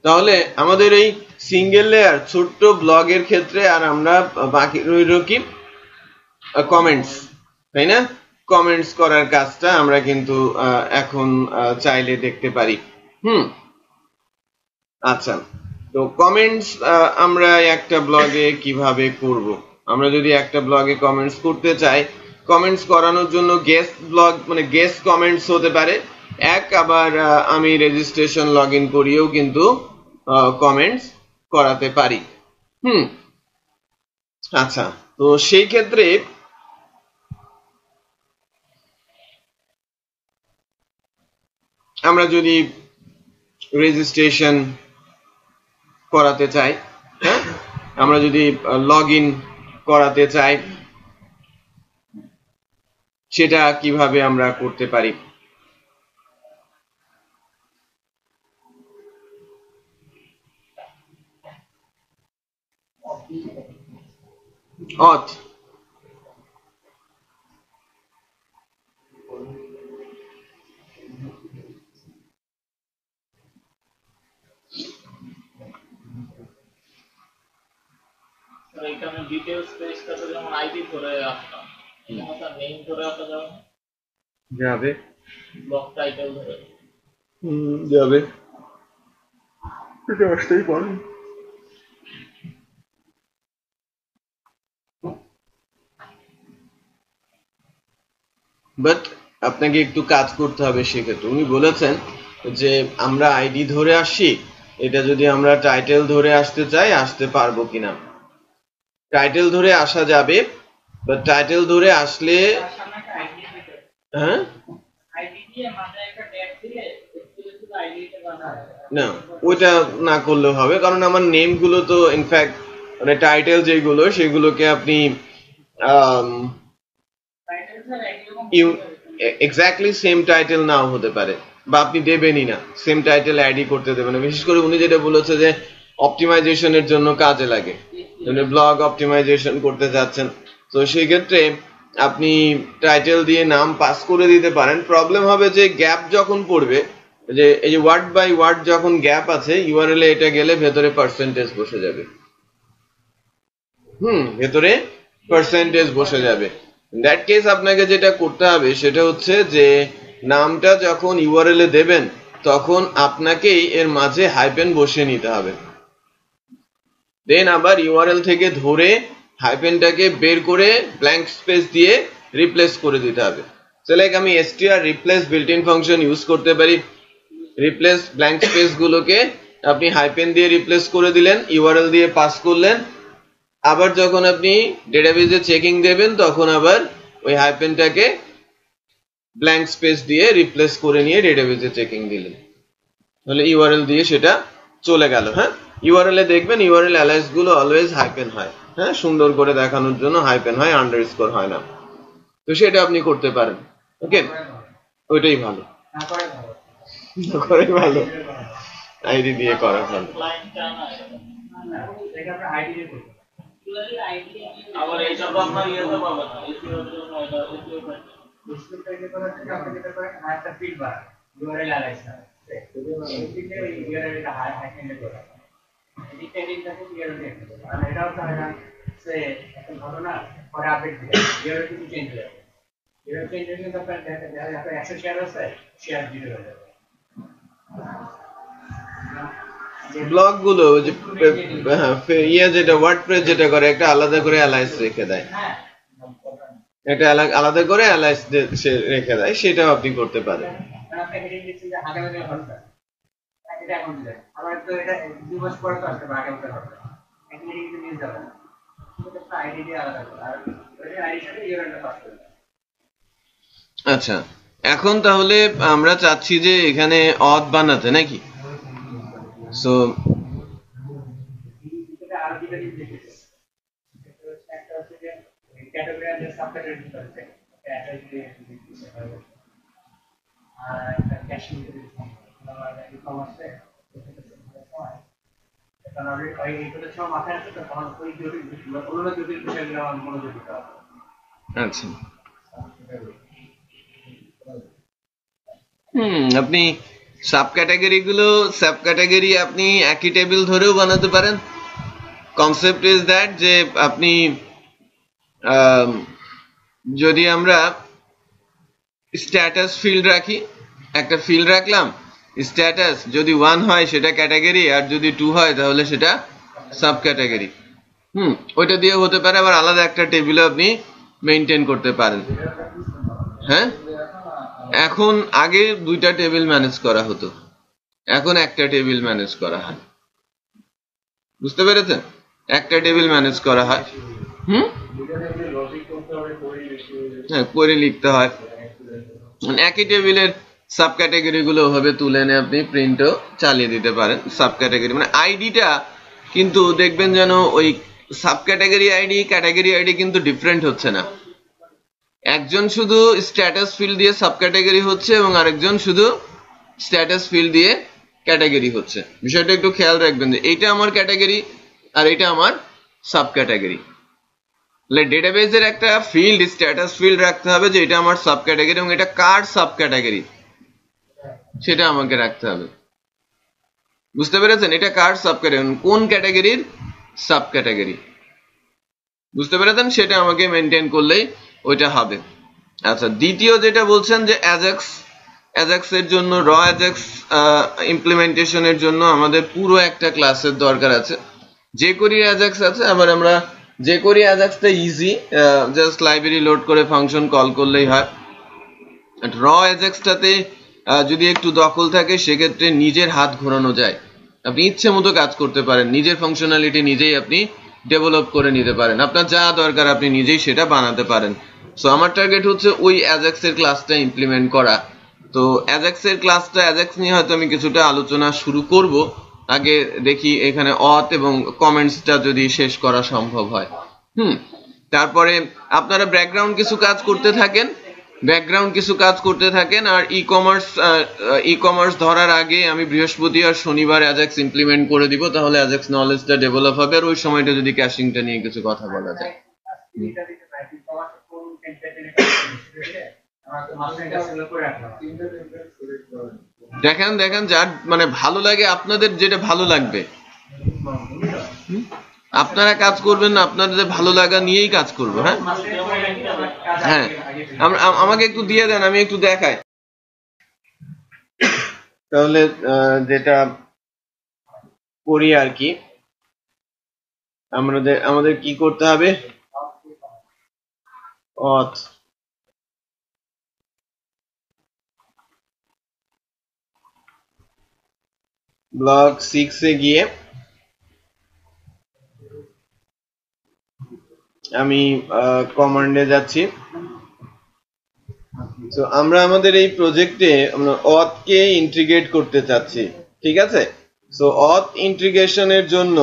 তাহলে আমাদের এই সিঙ্গেল লেয়ার ছোট্ট ব্লগের ক্ষেত্রে আর আমরা বাকি রইল কি কমেন্টস, তাই না? কমেন্টস করার কাজটা আমরা কিন্তু এখন চাইলে দেখতে পারি। আচ্ছা, তো কমেন্টস আমরা একটা ব্লগে কিভাবে করব? আমরা যদি একটা ব্লগে কমেন্টস করতে চাই, কমেন্টস করানোর জন্য গেস্ট ব্লগ মানে গেস্ট কমেন্টস হতে পারে এক, আবার আমি রেজিস্ট্রেশন লগ ইন করিয়েও কিন্তু কমেন্টস করাতে পারি। আচ্ছা, তো সেই ক্ষেত্রে আমরা যদি রেজিস্ট্রেশন করাতে চাই, হ্যাঁ, আমরা যদি লগ ইন করাতে চাই, সেটা কিভাবে আমরা করতে পারি? অথ এখানে ডিটেইলস পেজটাতে যেমন আইডি ধরে আসতাম, এখানে তার নেম ধরে আসা যাবে, যাবে ব্লগ টাইটেল ধরে যাবে, এটা আসতেই পারে। বাট আপনাকে একটু কাজ করতে হবে সেক্ষেত্রে। উনি বলেছেন যে আমরা আইডি ধরে আসি, এটা যদি আমরা টাইটেল ধরে আসতে চাই আসতে পারবো কিনা। টাইটেল ধরে আসা যাবে, বাট টাইটেল ধরে আসলে হ্যাঁ না, ওইটা না করলেও হবে, কারণ আমার নেম গুলো তো ইনফ্যাক্ট মানে টাইটেল যেগুলো সেগুলোকে আপনি এক্স্যাক্টলি সেম টাইটেল নাও হতে পারে, বা আপনি দেবেনই না, সেম টাইটেল অ্যাডই করতে দেবেন না। বিশেষ করে উনি যেটা বলেছে যে অপটিমাইজেশনের জন্য কাজে লাগে, ব্লগ অপটিমাইজেশন করতে যাচ্ছেন, তো সেই ক্ষেত্রে আপনি টাইটেল দিয়ে নাম পাস করে দিতে পারেন। প্রবলেম হবে যে গ্যাপ যখন পড়বে, যে এই যে ওয়ার্ড বাই ওয়ার্ড যখন গ্যাপ আছে ইউআরএল এ, এটা গেলে ভেতরে পার্সেন্টেজ বসে যাবে। ভেতরে পার্সেন্টেজ বসে যাবে। দ্যাট কেস আপনাকে যেটা করতে হবে সেটা হচ্ছে যে নামটা যখন ইউআরএল এ দেবেন তখন আপনাকেই এর মাঝে হাইপেন বসিয়ে নিতে হবে, দেন আবার ইউআরএল থেকে ধরে হাইপেনটাকে বের করে ব্ল্যাঙ্ক স্পেস দিয়ে রিপ্লেস করে দিতে হবে। সো লাইক আমি str replace built in function use করতে পারি, রিপ্লেস ব্ল্যাঙ্ক স্পেস গুলোকে আপনি হাইপেন দিয়ে রিপ্লেস করে দিলেন, ইউআরএল দিয়ে পাস করলেন, আবার যখন আপনি ডেটাবেজে চেকিং দেবেন তখন আবার ওই হাইপেনটাকে ব্ল্যাঙ্ক স্পেস দিয়ে রিপ্লেস করে নিয়ে ডেটাবেজে চেকিং দিলেন, তাহলে ইউআরএল দিয়ে সেটা চলে গেল। হ্যাঁ, ইউআরএল এ দেখবেন ইউআরএল অ্যালাইস গুলো অলওয়েজ হাইপেন হয়, হ্যাঁ, সুন্দর করে দেখানোর জন্য হাইপেন হয়, আন্ডারস্কোর হয় না। তো সেটা আপনি করতে পারেন। ওকে, ওইটাই ভালো, করে ভালো, আইডি দিয়ে করা ভালো। আবার এইটা তো আপনার ইয়েতে পাবেন না, এসিও জন্য এটা এসিও একটা ফিডব্যাক ইউআরএল অ্যালাইস না, ইউআরএল এটা হাইপেন করে এদিকে এদিকে ইউআরএল দিয়ে আর এটাও তো হয় না সে ঘটনা পরে আপডেট দিলে ইউআরএল কিছু চেঞ্জ হয়ে যাবে, ইউআরএল চেঞ্জ হলে তো আপনার আপনার 100 শেয়ার আছে, শেয়ার দিতে হবে। ব্লগ গুলো যে ইয়ে যেটা ওয়ার্ডপ্রেস যেটা করে একটা আলাদা করে অ্যালাইস রেখে দেয়, এটা আলাদা করে অ্যালাইস রেখে দেয়, সেটাও আপনি করতে পারেন। আপনি হেডিং দিচ্ছেন যে আগামীকাল হবে, এটা এখন দিলেন, আবার তো এটা 2 মাস পরে তো আসবে, আগামীকাল হবে, একটা হেডিং কিন্তু নিয়ে যাবে না, এটা একটা আইডি দিয়ে আলাদা করে, আর ওই আইডির সাথে ইউআরএলটা পাস করবে। আচ্ছা, এখন তাহলে আমরা চাচ্ছি যে এখানে অথ বানাতে নাকি? সো এটা আরো দুটো জিনিস দেখেছি, একটা হচ্ছে যে ক্যাটাগরি আর সাবক্যাটাগরি করতে এটা আর একটা ক্যাশিং আর ই-কমার্সে কারণ ওই এইগুলো সব মাথায় আছে, তো তখন ওই জটিল বিষয়গুলো, ওগুলো জটিল বিষয়গুলো আমার মনোযোগ দিতে হবে। আচ্ছা, আপনি সাব ক্যাটাগরি আপনি একই টেবিল ধরেও বানাতে পারেন। কনসেপ্ট ইজ দ্যাট যে আপনি যদি আমরা স্ট্যাটাস ফিল্ড রাখি, একটা ফিল্ড রাখলাম স্ট্যাটাস, যদি 1 হয় সেটা ক্যাটাগরি, আর যদি 2 হয় তাহলে সেটা সাব ক্যাটাগরি। ওইটা দিয়ে হতে পারে, আবার আলাদা একটা টেবিলে আপনি মেইনটেইন করতে পারেন। হ্যাঁ, এখন আগে 2টা টেবিল ম্যানেজ করা হতো, এখন একটা টেবিল ম্যানেজ করা হয়। বুঝতে পেরেছেন? একটা টেবিল ম্যানেজ করা হয়। হ্যাঁ, করে লিখতে হয়। একই টেবিলের সাব ক্যাটাগরি গুলো ওভাবে তুলে এনে আপনি প্রিন্টও চালিয়ে দিতে পারেন। সাব ক্যাটাগরি মানে আইডিটা কিন্তু দেখবেন যেন ওই sub category ID category ID কিন্তু ডিফারেন্ট হচ্ছে না। একজন শুধু স্ট্যাটাস ফিল্ড দিয়ে সাব ক্যাটাগরি হচ্ছে এবং আরেকজন শুধু স্ট্যাটাস ফিল্ড দিয়ে ক্যাটাগরি হচ্ছে। বিষয়টা একটু খেয়াল রাখবেন যে এইটা আমার ক্যাটাগরি আর এটা আমার সাব ক্যাটাগরি। ডেটাবেজের একটা ফিল্ড স্ট্যাটাস ফিল্ড রাখতে হবে যে এটা আমার সাব ক্যাটাগরি এবং এটা কার সাব ক্যাটাগরি সেটা আমাকে রাখতে হবে। বুঝতে পেরেছেন? এটা কার সাব ক্যাটাগরি, কোন ক্যাটাগরির সাব ক্যাটাগরি, বুঝতে পেরেছেন? সেটা আমাকে মেনটেন করলেই ওইটা হবে। আচ্ছা, দ্বিতীয় যেটা বলছেন যে অ্যাজাক্স এর জন্য র অ্যাজাক্স ইমপ্লিমেন্টেশনের জন্য আমাদের পুরো একটা ক্লাসের দরকার আছে। jQuery অ্যাজাক্স আছে, আবার আমরা jQuery অ্যাজাক্সটা ইজি, জাস্ট লাইব্রেরি লোড করে ফাংশন কল করলেই হয়। র অ্যাজাক্সটাতে যদি একটু দখল থাকে সেক্ষেত্রে নিজের হাত ঘোরানো যায়, আপনি ইচ্ছে মতো কাজ করতে পারেন, নিজের ফাংশনালিটি নিজেই আপনি ডেভেলপ করে নিতে পারেন, আপনার যা দরকার আপনি নিজেই সেটা বানাতে পারেন। সো আমার টার্গেট হচ্ছে ওই অ্যাজাক্স এর ক্লাসটা ইমপ্লিমেন্ট করা। তো অ্যাজাক্স এর ক্লাসটা, অ্যাজাক্স নিয়ে হয়তো আমি কিছুটা আলোচনা শুরু করব, আগে দেখি এখানে অথ এবং কমেন্টসটা যদি শেষ করা সম্ভব হয়। তারপরে আপনারা ব্যাকগ্রাউন্ড কিছু কাজ করতে থাকেন, আর ই কমার্স ধরার আগে আমি বৃহস্পতি আর শনিবার অ্যাজাক্স ইমপ্লিমেন্ট করে দিব, তাহলে অ্যাজাক্স নলেজটা ডেভেলপ হবে। আর ওই সময়টা যদি ক্যাশিংটা নিয়ে কিছু কথা বলা যায়। দেখেন যার মানে ভালো লাগে, আপনাদের যেটা ভালো লাগবে আপনারা কাজ করবেন না, আপনাদের ভালো লাগা নিয়েই কাজ করবো। হ্যাঁ, আমাকে একটু দিয়ে দেন, আমি একটু দেখাই। তাহলে যেটা করি আর কি, আমাদের কি করতে হবে, অথ ব্লক 6 এ গিয়ে আমি কমান্ডে যাচ্ছি। তো আমরা আমাদের এই প্রজেক্টে আমরা অথ কে ইন্টিগ্রেট করতে চাচ্ছি, ঠিক আছে? সো অথ ইন্টিগ্রেশনের জন্য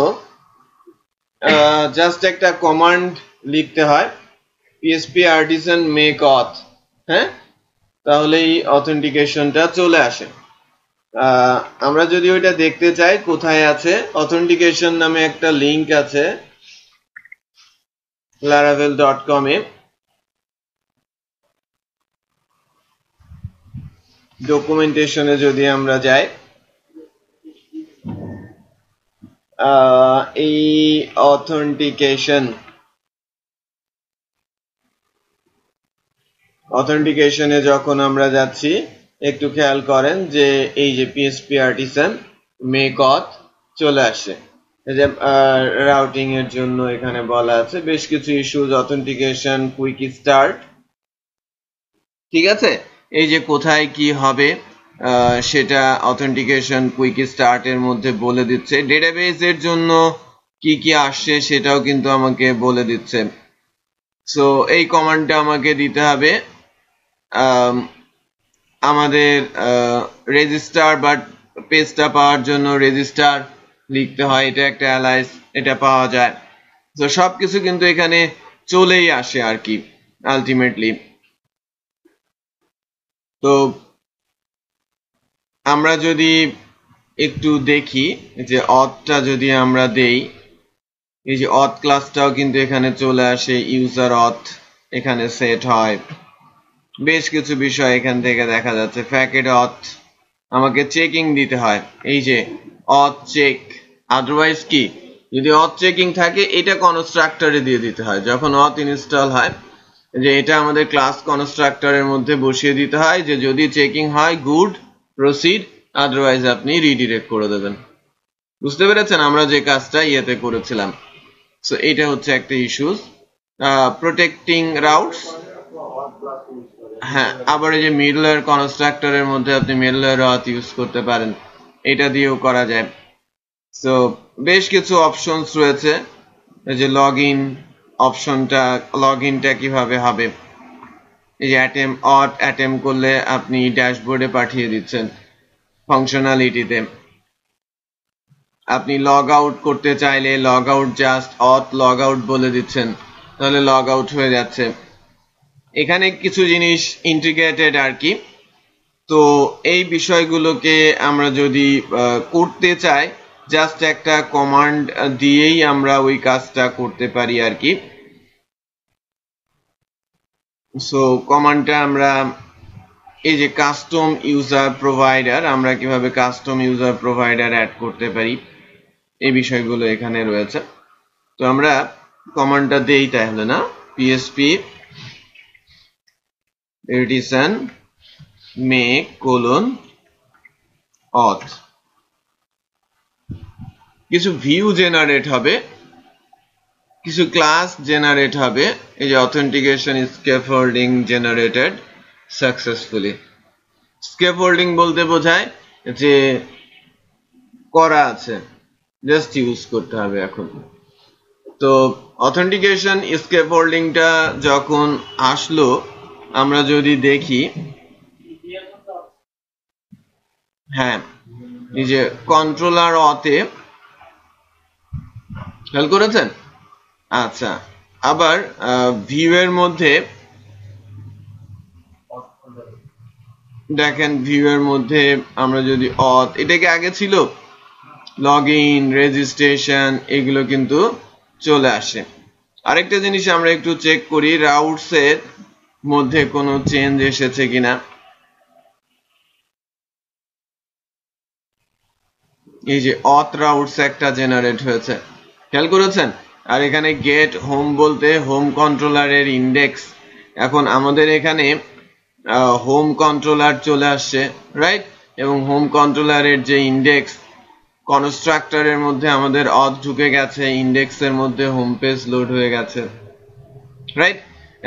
জাস্ট একটা কমান্ড লিখতে হয়, PHP artisan make auth। হ্যাঁ, তাহলেই অথেন্টিকেশনটা চলে আসে। আমরা যদি ওইটা দেখতে চাই কোথায় আছে, অথেন্টিকেশন নামে একটা লিংক আছে laravel.com এ। ডকুমেন্টেশনে যদি আমরা যাই, এই অথেন্টিকেশনে যখন আমরা যাচ্ছি, একটু খেয়াল করেন যে এই যে PHP artisan make auth চলে আসে। এই যে রাউটিং এর জন্য এখানে বলা আছে বেশ কিছু ইস্যুজ, অথেন্টিকেশন, কুইক স্টার্ট, ঠিক আছে, এই যে কোথায় কি হবে সেটা অথেন্টিকেশন কুইক স্টার্ট এর মধ্যে বলে দিচ্ছে। ডেটাবেস এর জন্য কি কি আসছে সেটাও কিন্তু আমাকে বলে দিচ্ছে। সো এই কমান্ডটা আমাকে দিতে হবে আমাদের রেজিস্টার বা পেজটা পাওয়ার জন্য রেজিস্টার লিখতে হয়, এটা একটা অ্যালাইস, এটা পাওয়া যায়। তো সবকিছু কিন্তু এখানে চলেই আসে আর কি আলটিমেটলি। তো আমরা যদি একটু দেখি যে অথটা যদি আমরা দেই, এই যে অথ ক্লাসটাও কিন্তু এখানে চলে আসে, ইউজার অথ এখানে সেট হয়, বেশ কিছু বিষয় এখান থেকে দেখা যাচ্ছে। ফ্যাকেট অথ আমাকে চেকিং দিতে হয়, এই যে অথ চেক, আদারওয়াইজ কি যদি অথ চেকিং থাকে এটা কনস্ট্রাক্টরে দিয়ে দিতে হয়। যখন অথ ইনস্টল হয় যে এটা আমাদের ক্লাস কনস্ট্রাক্টরের মধ্যে বসিয়ে দিতে হয় যে যদি চেকিং হয় গুড প্রসিড, আদারওয়াইজ আপনি রিডিরেক্ট করে দেবেন। বুঝতে পেরেছেন আমরা যে কাজটা ইয়েতে করেছিলাম। সো এটা হচ্ছে একটা ইস্যুস। প্রোটেক্টিং রাউটস, হ্যাঁ, আবার এই যে মিডলওয়্যার কনস্ট্রাক্টরের মধ্যে আপনি মিডলওয়্যার অথ ইউজ করতে পারেন, এটা দিয়েও করা যায়। সো বেশ কিছু অপশনস রয়েছে। এই যে লগ ইন অপশনটা, লগ ইনটা কিভাবে হবে, এই যে অ্যাটেম্প করলে আপনি ড্যাশবোর্ডে পাঠিয়ে দিচ্ছেন ফাংশনালিটিতে। আপনি লগ আউট করতে চাইলে log out just auth log out বলে দিচ্ছেন, তাহলে লগ আউট হয়ে যাচ্ছে। এখানে কিছু জিনিস ইন্টিগ্রেটেড আর কি। তো এই বিষয়গুলোকে আমরা যদি করতে চাই জাস্ট একটা কমান্ড দিয়েই আমরা ওই কাজটা করতে পারি আর কি। সো কমান্ডটা আমরা এই যে কাস্টম ইউজার প্রোভাইডার, আমরা কিভাবে কাস্টম ইউজার প্রোভাইডার অ্যাড করতে পারি এই বিষয়গুলো এখানে রয়েছে। তো আমরা কমান্ডটা দেই তাহলে না, পিএসপি এডিশন মেক অথ, কিছু ভিউ জেনারেট হবে, কিছু ক্লাস জেনারেট হবে। এই যে authentication scaffolding generated successfully. Scaffolding বলতে বোঝায় যে করা আছে, জাস্ট ইউজ করতে হবে এখন। তো অথেন্টিকেশন স্ক্যাফোল্ডিংটা যখন আসলো আমরা যদি দেখি, হ্যাঁ এই যে কন্ট্রোলার অতে খেয়াল করেছেন। আচ্ছা, আবার ভিউ এর মধ্যে দেখেন, ভিউ এর মধ্যে আমরা যদি অথ, এটাকে আগে ছিল লগ ইন, রেজিস্ট্রেশন, এগুলো কিন্তু চলে আসে। আরেকটা জিনিস আমরা একটু চেক করি রাউটস এর মধ্যে কোনো চেঞ্জ এসেছে কিনা। এই যে অথ রাউটস একটা জেনারেট হয়েছে, খেয়াল করেছেন। আর এখানে গেট হোম বলতে হোম কন্ট্রোলারের ইন্ডেক্স, এখন আমাদের এখানে হোম কন্ট্রোলার চলে আসছে, রাইট? এবং হোম কন্ট্রোলারের যে ইন্ডেক্স কনস্ট্রাক্টরের মধ্যে আমাদের অথ ঢুকে গেছে, ইন্ডেক্সের মধ্যে হোম পেজ লোড হয়ে গেছে, রাইট?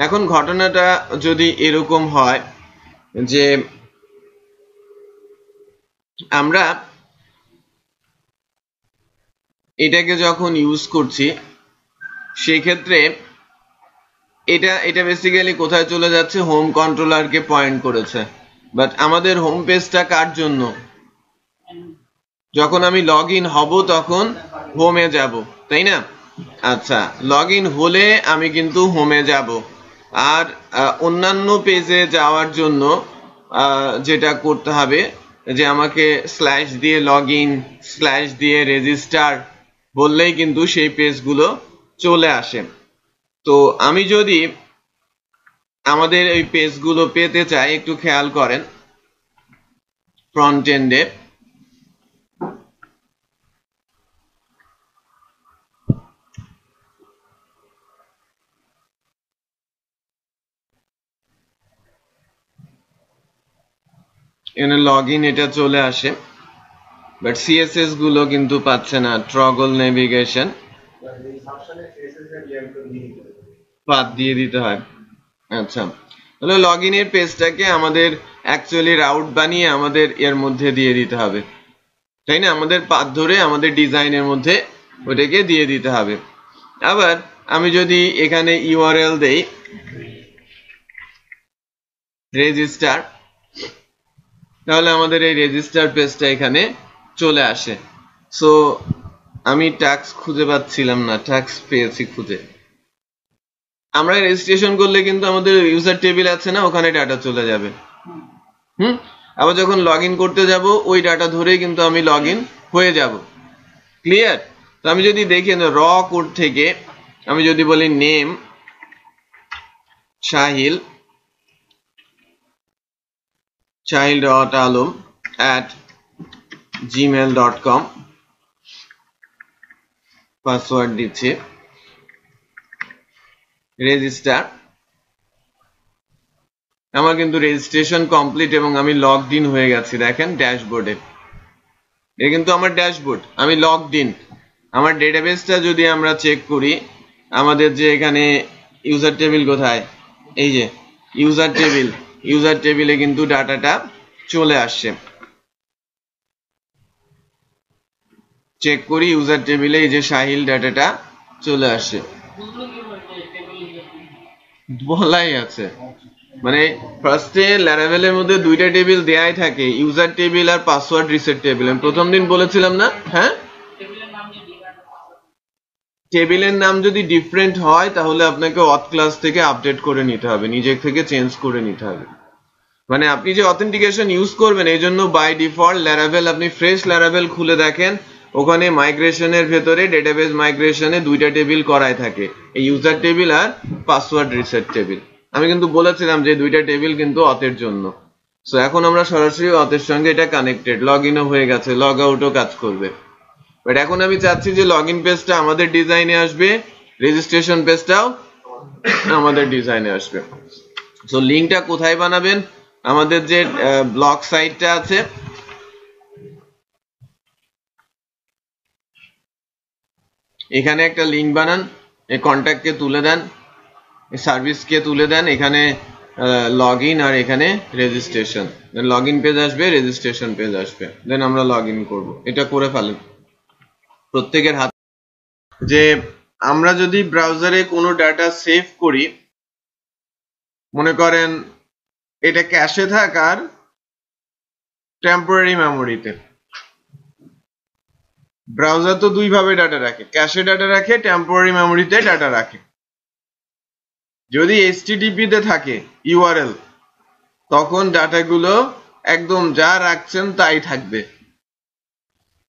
এখন ঘটনাটা যদি এরকম হয় যে আমরা এটাকে যখন ইউজ করছি সেক্ষেত্রে এটা বেসিক্যালি কোথায় চলে যাচ্ছে, হোম কন্ট্রোলারকে পয়েন্ট করেছে। বাট আমাদের হোম পেজটা কার জন্য? যখন আমি লগ ইন হব তখন হোমে যাব, তাই না? আচ্ছা, লগ ইন হলে আমি কিন্তু হোমে যাব। আর অন্যান্য পেজে যাওয়ার জন্য যেটা করতে হবে যে আমাকে স্ল্যাশ দিয়ে লগ ইন, স্ল্যাশ দিয়ে রেজিস্টার বললেই কিন্তু সেই পেজগুলো চলে আসে। তো আমি যদি আমাদের এই পেজগুলো পেতে চাই, একটু খেয়াল করেন ফ্রন্ট এন্ডে এখানে লগ ইন এটা চলে আসে, বাট সিএসএস গুলো কিন্তু পাচ্ছে না, ট্রগল নেভিগেশন পাথ দিয়ে দিতে হয়। আচ্ছা, তাহলে লগ ইনের পেজটাকে আমাদের অ্যাকচুয়ালি রাউট বানিয়ে আমাদের এর মধ্যে দিয়ে দিতে হবে, তাই না? আমাদের পাথ ধরে আমাদের ডিজাইনের মধ্যে ওটাকে দিয়ে দিতে হবে। আবার আমি যদি এখানে ইউআরএল দেই রেজিস্টার, তাহলে আমাদের এই রেজিস্টার পেজটা এখানে চলে আসে। সো আমি ট্যাক্স খুঁজে পাচ্ছিলাম না, ট্যাক্স পেয়েছি খুঁজে। আমরা রেজিস্ট্রেশন করলে কিন্তু আমাদের ইউজার টেবিল আছে না, ওখানে ডাটা চলে যাবে। আবার যখন লগ ইন করতে যাব ওই ডাটা ধরেই কিন্তু আমি লগ ইন হয়ে যাব। ক্লিয়ার? তো আমি যদি দেখি র কোড থেকে আমি যদি বলি নেম শাহিল shahil.alam@gmail.com, পাসওয়ার্ড দিচ্ছি, রেজিস্টার। আমার কিন্তু রেজিস্ট্রেশন কমপ্লিট এবং আমি লগড ইন হয়ে গেছি। দেখেন ড্যাশবোর্ডে, এটা কিন্তু আমার ড্যাশবোর্ড, আমি লগড ইন। আমার ডেটাবেসটা যদি আমরা চেক করি, আমাদের যে এখানে ইউজার টেবিল কোথায়, এই যে ইউজার টেবিলে কিন্তু ডাটাটা চলে আসছে। চেক করি ইউজার টেবিলে, এই যে শাহিল ডাটাটা চলে আসছে, বলাই আছে। মানে ফার্স্টে ল্যারাভেলের মধ্যে দুইটা টেবিল দেয়াই থাকে, ইউজার টেবিল আর পাসওয়ার্ড রিসেট টেবিল। আমি প্রথম দিন বলেছিলাম না? হ্যাঁ, টেবিলের নাম যদি ডিফারেন্ট হয় তাহলে আপনাকে অথ ক্লাস থেকে আপডেট করে নিতে হবে, নিজে থেকে চেঞ্জ করে নিতে হবে। মানে আপনি যে অথেন্টিকেশন ইউজ করবেন এই জন্য বাই ডিফল্ট ল্যারাভেল, আপনি ফ্রেশ ল্যারাভেল খুলে দেখেন, ওখানে মাইগ্রেশনের ভেতরে ডেটাবেস মাইগ্রেশনে দুইটা টেবিল করাই থাকে, এই ইউজার টেবিল আর পাসওয়ার্ড রিসেট টেবিল। আমি কিন্তু বলেছিলাম যে দুইটা টেবিল কিন্তু অথের জন্য। সো এখন আমরা সরাসরি অথের সঙ্গে এটা কানেক্টেড, লগ ইনও হয়ে গেছে, লগ আউটও কাজ করবে। বাট এখন আমি চাচ্ছি যে লগ ইন পেজটা আমাদের ডিজাইনে আসবে, রেজিস্ট্রেশন পেজটাও আমাদের ডিজাইনে আসবে। সো লিঙ্কটা কোথায় বানাবেন? আমাদের যে ব্লগ সাইটটা আছে, এখানে একটা লিঙ্ক বানান, এই কন্ট্যাক্টকে তুলে দেন, এই সার্ভিসকে তুলে দেন, এখানে লগ ইন আর এখানে registration. Then log in page আসবে, রেজিস্ট্রেশন পেজ আসবে, দেন আমরা লগ ইন করবো। এটা করে ফেলেন প্রত্যেকের হাতে। যে আমরা যদি ব্রাউজারে কোনো ডাটা সেভ করি, মনে করেন এটা ক্যাশে থাক আর টেম্পোরারি মেমোরিতে। ব্রাউজার তো দুই ভাবে ডাটা রাখে, ক্যাশে ডাটা রাখে, টেম্পোরারি মেমোরিতে ডাটা রাখে। যদি HTTP তে থাকে ইউআরএল, তখন ডাটাগুলো একদম যা রাখছেন তাই থাকবে।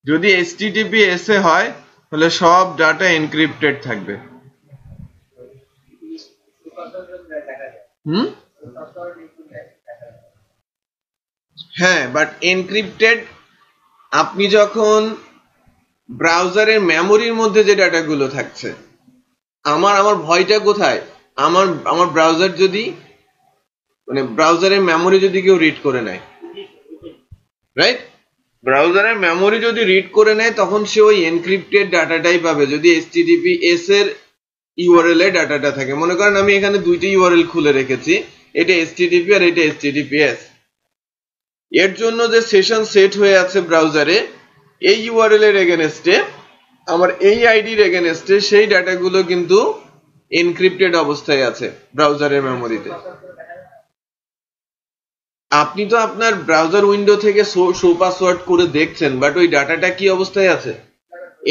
যদি HTTPS এ হয় তাহলে সব ডাটা এনক্রিপ্টেড থাকবে। হ্যাঁ, বাট এনক্রিপ্টেড আপনি যখন ব্রাউজারের মেমোরির মধ্যে যে ডাটাগুলো থাকছে, আমার ভয়টা কোথায়? আমার ব্রাউজার যদি মানে ব্রাউজারের মেমোরি যদি কেউ রিড করে নেয়, রাইট? ব্রাউজারের মেমোরি যদি রিড করে নেয় তখন সে ওই এনক্রিপ্টেড ডাটাটাই পাবে যদি HTTPS এর ইউআরএল এ ডাটাটা থাকে। মনে করেন আমি এখানে দুইটা ইউআরএল খুলে রেখেছি, এটা HTTP আর এটা HTTPS। এর জন্য যে সেশন সেট হয়ে আছে ব্রাউজারে, এই ইউআরএল এর এগেনস্টে, আমার এই আইডির এগেনস্টে সেই ডাটাগুলো কিন্তু এনক্রিপ্টেড অবস্থায় আছে ব্রাউজারের মেমোরিতে। আপনি তো আপনার ব্রাউজার উইন্ডো থেকে শো পাসওয়ার্ড করে দেখছেন, বাট ওই ডাটাটা কি অবস্থায় আছে?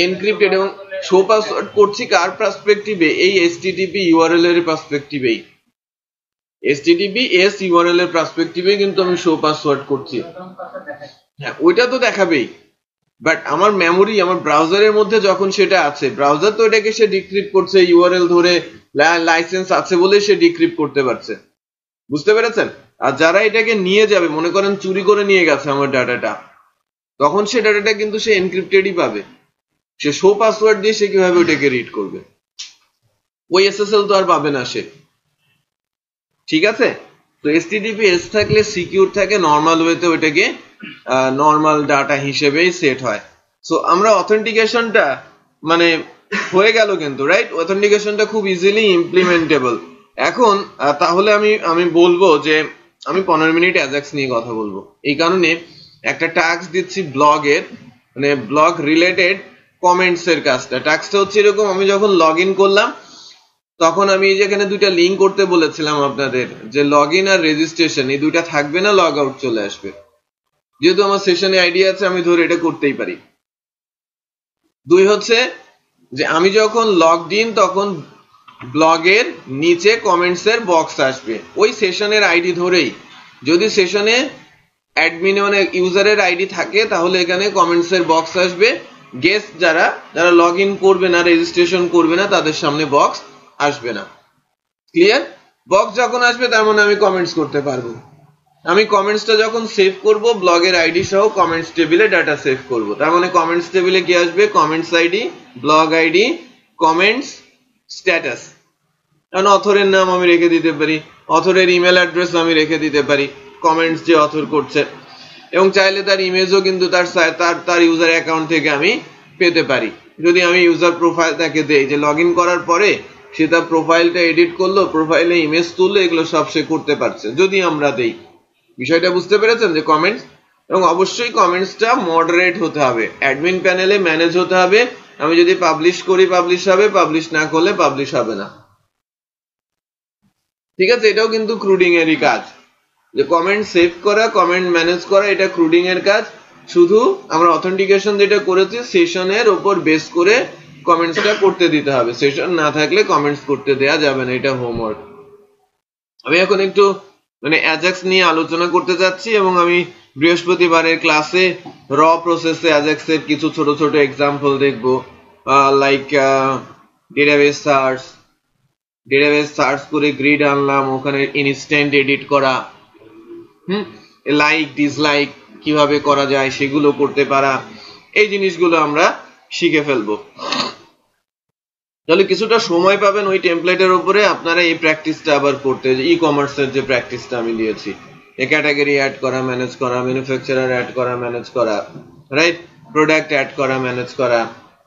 এনক্রিপ্টেড। এবং শো পাসওয়ার্ড করছি কার পার্সপেক্টিভে? এই HTTP ইউআরএল এর পার্সপেক্টিভেই, HTTPS ইউআরএল এর পার্সপেক্টিভে কিন্তু আমি শো পাসওয়ার্ড করছি। হ্যাঁ, ওইটা তো দেখাবেই, বাট আমার মেমোরি আমার ব্রাউজারের মধ্যে যখন সেটা আছে, ব্রাউজার তো এটাকে সে ডিক্রিপ্ট করছে, ইউআরএল ধরে লাইসেন্স আছে বলে সে ডিক্রিপ্ট করতে পারছে। বুঝতে পেরেছেন? আর যারা এটাকে নিয়ে যাবে, মনে করেন চুরি করে নিয়ে গেছে আমার ডাটাটা, তখন সে ডাটাটা কিন্তু সে এনক্রিপ্টেডই পাবে। সে শো পাসওয়ার্ড দিয়ে সে কিভাবে ওটাকে রিড করবে? ওই SSL তো আর পাবে না সে। ঠিক আছে? তো HTTPS থাকলে সিকিউর থাকে, নর্মাল ওয়েতে ওইটাকে নর্মাল ডাটা হিসেবেই সেট হয়। সো আমরা অথেন্টিকেশনটা মানে হয়ে গেল কিন্তু, রাইট? অথেন্টিকেশনটা খুব ইজিলি ইমপ্লিমেন্টেবল। এখন তাহলে আমি বলবো যে আমি 15 মিনিট অ্যাজাক্স নিয়ে কথা বলবো। এই কারণে একটা টাস্ক দিচ্ছি ব্লগের, মানে ব্লগ রিলেটেড কমেন্টস এর কাজটা। টাস্কটা হচ্ছে এরকম, আমি যখন লগ ইন করলাম তখন আমি এই যে এখানে দুইটা লিঙ্ক করতে বলেছিলাম আপনাদের, যে লগ ইন আর রেজিস্ট্রেশন এই দুইটা থাকবে না, লগ আউট চলে আসবে। যেহেতু আমার সেশনে আইডি আছে আমি ধরে এটা করতেই পারি। দুই হচ্ছে যে আমি যখন লগড ইন তখন ব্লগের নিচে কমেন্টস এর বক্স আসবে ওই সেশনের আইডি ধরেই। যদি সেশনে অ্যাডমিন মানে ইউজারের আইডি থাকে তাহলে এখানে কমেন্টস এর বক্স আসবে। গেস্ট যারা যারা লগ ইন করবে না, রেজিস্ট্রেশন করবে না, তাদের সামনে বক্স আসবে না। ক্লিয়ার? বক্স যখন আসবে তার মানে আমি কমেন্টস করতে পারবো। আমি কমেন্টসটা যখন সেভ করব ব্লগের আইডি সহ কমেন্টস টেবিলে ডাটা সেভ করব। তার মানে কমেন্টস টেবিলে কি আসবে? Comments ID, blog ID, comments, status. কারণ অথরের নাম আমি রেখে দিতে পারি, অথরের ইমেল অ্যাড্রেস আমি রেখে দিতে পারি, কমেন্টস যে অথর করছে, এবং চাইলে তার ইমেজও কিন্তু তার ইউজার অ্যাকাউন্ট থেকে আমি পেতে পারি। যদি আমি ইউজার প্রোফাইল তাকে দেই, যে লগ ইন করার পরে সে তার প্রোফাইলটা এডিট করলো, প্রোফাইলে ইমেজ তুললো, এগুলো সব সে করতে পারছে যদি আমরা দেই। বিষয়টা বুঝতে পেরেছেন যে কমেন্টস, এবং অবশ্যই কমেন্টসটা মডারেট হতে হবে, অ্যাডমিন প্যানেলে ম্যানেজ হতে হবে। আমি যদি পাবলিশ করি পাবলিশ হবে, পাবলিশ না করলে পাবলিশ হবে না। ঠিক আছে? এটাও কিন্তু ক্রুডিং এরই কাজ, যে কমেন্ট সেভ করা, কমেন্ট ম্যানেজ করা, এটা ক্রুডিং এর কাজ। শুধু আমরা অথেন্টিকেশন যেটা করেছি সেশনের উপর বেস করে কমেন্টসটা করতে দিতে হবে। সেশন না থাকলে কমেন্টস করতে দেয়া যাবে না, এটা হোমওয়ার্ক। আমি এখন একটু মানে অ্যাজাক্স নিয়ে আলোচনা করতে যাচ্ছি, এবং আমি বৃহস্পতিবারের ক্লাসে র প্রসেসে অ্যাজাক্স এর কিছু ছোট ছোট এক্সাম্পল দেখবো, লাইক ডেটাবেস সার্চ করে গ্রিড আনলাম, ওখানে ইনস্ট্যান্ট এডিট করা, লাইক ডিসলাইক কিভাবে করা যায় সেগুলো করতে পারা, এই জিনিসগুলো আমরা শিখে ফেলবো। তাহলে কিছুটা সময় পাবেন ওই টেমপ্লেটের উপরে আপনারা এই প্র্যাকটিসটা আবার করতে, ই কমার্সের যে প্র্যাকটিসটা আমি দিয়েছি, এ ক্যাটাগরি অ্যাড করা, ম্যানেজ করা, ম্যানুফ্যাকচারার অ্যাড করা, ম্যানেজ করা, রাইট, প্রোডাক্ট অ্যাড করা, ম্যানেজ করা,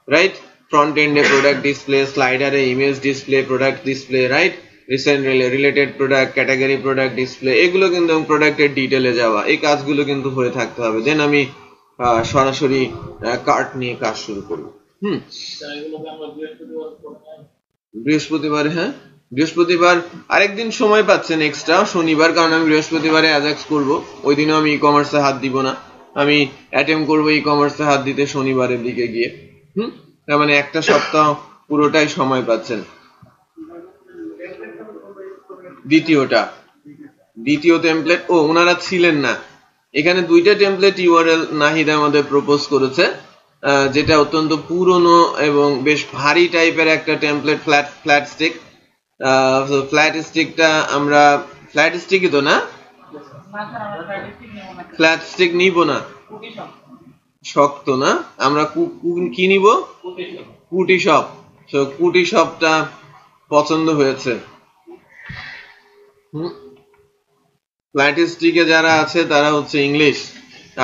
রাইট, ফ্রন্ট এন্ডে প্রোডাক্ট ডিসপ্লে, স্লাইডারে image display, product display, right, recent related product, category product display, এগুলো কিন্তু প্রোডাক্টের ডিটেলে যাওয়া, এই কাজগুলো কিন্তু হয়ে থাকতে হবে। দেন আমি সরাসরি কার্ট নিয়ে কাজ শুরু করব। বৃহস্পতিবার, হ্যাঁ বৃহস্পতিবার আরেকদিন সময় পাচ্ছেন এক্সট্রা, শনিবার, কারণ আমি বৃহস্পতিবারে অ্যাজাক্স করব, ওই দিনও আমি ই কমার্সে হাত দিব না, আমি অ্যাটেম্প করবো ই কমার্সে হাত দিতে শনিবারের দিকে গিয়ে। তার মানে একটা সপ্তাহ পুরোটাই সময় পাচ্ছেন। দ্বিতীয় টেমপ্লেট, ওনারা ছিলেন না এখানে। দুইটা টেমপ্লেট ইউআরএল নাহিদ আমাদের প্রপোজ করেছে, যেটা অত্যন্ত পুরনো এবং বেশ ভারী টাইপের একটা টেমপ্লেট, ফ্ল্যাট স্টিক। ফ্ল্যাট স্টিকটা আমরা ফ্ল্যাট স্টিকই তো না, ফ্ল্যাট স্টিক নিব না, শক্ত না, আমরা কি নিব? কুটি শপ। কুটি শপটা পছন্দ হয়েছে। ফ্ল্যাট স্টিকে যারা আছে তারা হচ্ছে ইংলিশ,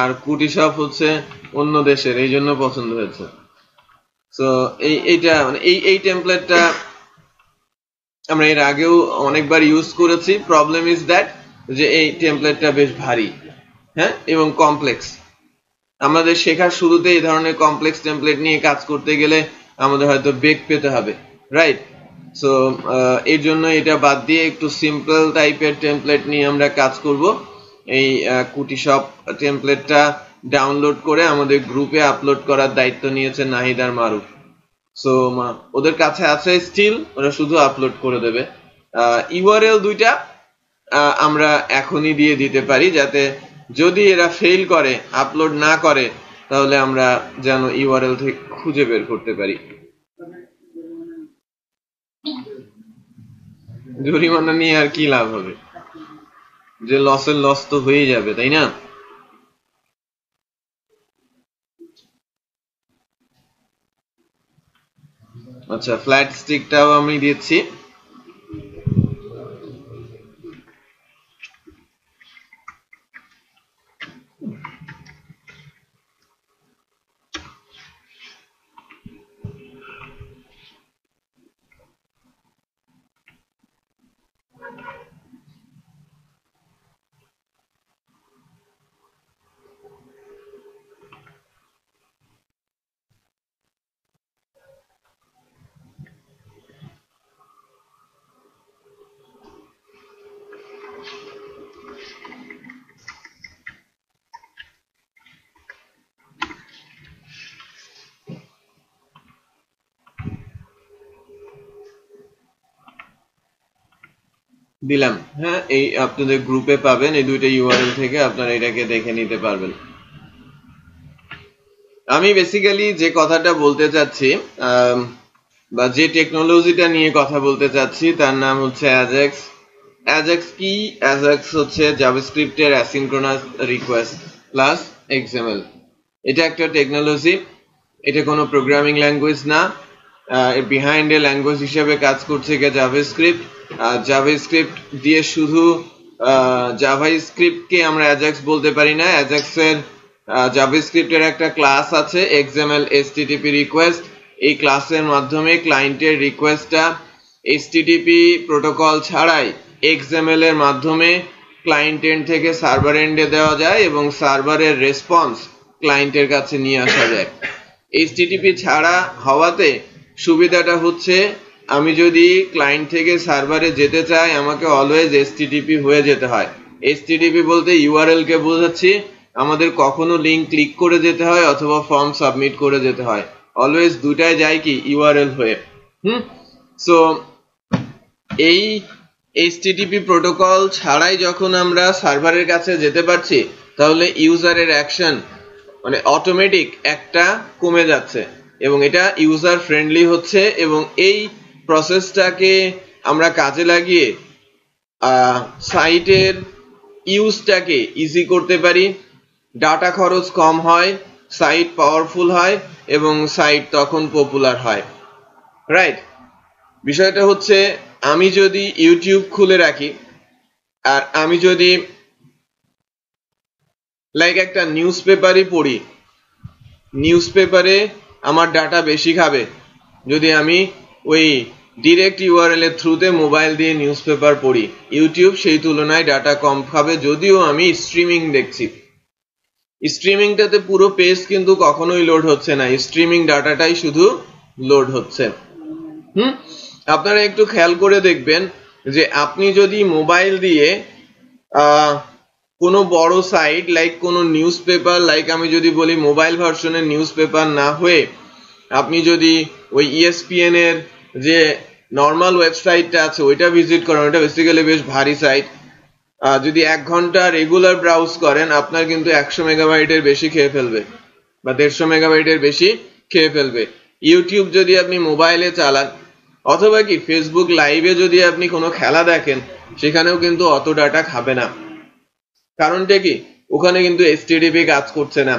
আর কুটি শপ হচ্ছে অন্য দেশের, এই জন্য পছন্দ হয়েছে। সো এইটা মানে এই টেমপ্লেটটা আমরা এর আগেও অনেকবার ইউজ করেছি। প্রবলেম ইজ দ্যাট যে এই টেমপ্লেটটা বেশ ভারী, হ্যাঁ, এবং কমপ্লেক্স। আমাদের শেখার শুরুতে এই ধরনের কমপ্লেক্স টেমপ্লেট নিয়ে কাজ করতে গেলে আমাদের হয়তো বেগ পেতে হবে, রাইট? সো এর জন্য এটা বাদ দিয়ে একটু সিম্পল টাইপের টেমপ্লেট নিয়ে আমরা কাজ করব। এই কুটি শপ টেমপ্লেটটা ডাউনলোড করে আমাদের গ্রুপে আপলোড করার দায়িত্ব নিয়েছে নাহিদ আর মারুফ। সো ওদের কাছে আছে স্টিল, ওরা শুধু আপলোড করে দেবে। ইউআরএল দুইটা আমরা এখনই দিয়ে দিতে পারি, যাতে যদি এরা ফেল করে, আপলোড না করে, তাহলে আমরা যেন ইউআরএল থেকে খুঁজে বের করতে পারি। জরিমানা নিয়ে আর কি লাভ হবে, যে লসের লস তো হয়ে যাবে, তাই না? আচ্ছা, ফ্ল্যাট স্টিকটাও আমি দিচ্ছি। দিলাম। হ্যাঁ, এই আপনাদের গ্রুপে পাবেন, এই দুইটা ইউআরএল থেকে আপনারা এটাকে দেখে নিতে পারবেন। আমি বেসিক্যালি যে কথাটা বলতে চাচ্ছি বা যে টেকনোলজিটা নিয়ে কথা বলতে চাচ্ছি তার নাম হচ্ছে অ্যাজাক্স। অ্যাজাক্স কি? অ্যাজাক্স হচ্ছে জাভাস্ক্রিপ্টের অ্যাসিনক্রোনাস রিকোয়েস্ট প্লাস এক্সএমএল। এটা একটা টেকনোলজি, এটা কোনো প্রোগ্রামিং ল্যাঙ্গুয়েজ না, এর বিহাইন্ড এ ল্যাঙ্গুয়েজ হিসেবে কাজ করছে জাভাস্ক্রিপ্ট। জাভাস্ক্রিপ্ট দিয়ে শুধু জাভাস্ক্রিপ্টকে আমরা অ্যাজাক্স বলতে পারি না। অ্যাজাক্সের জাভাস্ক্রিপ্টের একটা ক্লাস আছে এক্সএমএল এসটিটিপি রিকোয়েস্ট। এই ক্লাসের মাধ্যমে ক্লায়েন্টের রিকোয়েস্টটা এইচটিটিপি প্রোটোকল ছাড়াই এক্সএমএল এর মাধ্যমে ক্লায়েন্ট এন্ড থেকে সার্ভার এন্ডে দেওয়া যায় এবং সার্ভারের রেসপন্স ক্লায়েন্টের কাছে নিয়ে আসা যায়। এইচটিটিপি ছাড়া হওয়াতে সুবিধাটা হচ্ছে আমি যদি ক্লায়েন্ট থেকে সার্ভারে যেতে চাই আমাকে অলওয়েজ এইচটিটিপি হয়ে যেতে হয়। এইচটিটিপি বলতে ইউআরএল কে বোঝাচ্ছি, আমাদের কখনো লিংক ক্লিক করে যেতে হয় অথবা ফর্ম সাবমিট করে যেতে হয়, অলওয়েজ দুটাই যায় কি ইউআরএল হয়ে। সো এই এইচটিটিপি প্রোটোকল ছাড়াই যখন আমরা সার্ভারের কাছে যেতে পারছি তাহলে ইউজারের অ্যাকশন মানে অটোমেটিক একটা কমে যাচ্ছে এবং এটা ইউজার ফ্রেন্ডলি হচ্ছে এবং এই প্রসেসটাকে আমরা কাজে লাগিয়ে সাইটের ইউজটাকে ইজি করতে পারি, ডাটা খরচ কম হয়, সাইট পাওয়ারফুল হয় এবং সাইট তখন পপুলার হয়। রাইট? বিষয়টা হচ্ছে আমি যদি ইউটিউব খুলে রাখি আর আমি যদি লাইক একটা নিউজ পেপারই পড়ি, নিউজ পেপারে আমার ডাটা বেশি খাবে যদি আমি ওই ডিরেক্ট ইউআরএল এর থ্রুতে মোবাইল দিয়ে নিউজ পেপার পড়ি। ইউটিউব সেই তুলনায় ডাটা কম খাবে যদিও আমি স্ট্রিমিং দেখছি। স্ট্রিমিংটাতে পুরো পেজ কিন্তু কখনোই লোড হচ্ছে না, স্ট্রিমিং ডাটাটাই শুধু লোড হচ্ছে। আপনারা একটু খেয়াল করে দেখবেন যে আপনি যদি মোবাইল দিয়ে কোনো বড় সাইট লাইক কোনো নিউজ পেপার, লাইক আমি যদি বলি মোবাইল ভার্সনের নিউজ পেপার না হয়ে আপনি যদি ওই ইএসপিএন এর যে নর্মাল ওয়েবসাইটটা আছে ওইটা ভিজিট করেন, ওইটা বেসিক্যালি বেশ ভারী সাইট, যদি 1 ঘন্টা রেগুলার ব্রাউজ করেন আপনার কিন্তু 100 মেগাবাইটের বেশি খেয়ে ফেলবে বা 150 মেগাবাইটের বেশি খেয়ে ফেলবে। ইউটিউব যদি আপনি মোবাইলে চালান অথবা কি ফেসবুক লাইভে যদি আপনি কোনো খেলা দেখেন সেখানেও কিন্তু অত ডাটা খাবে না। কারণটা কি? ওখানে কিন্তু এইচটিটিপি কাজ করছে না,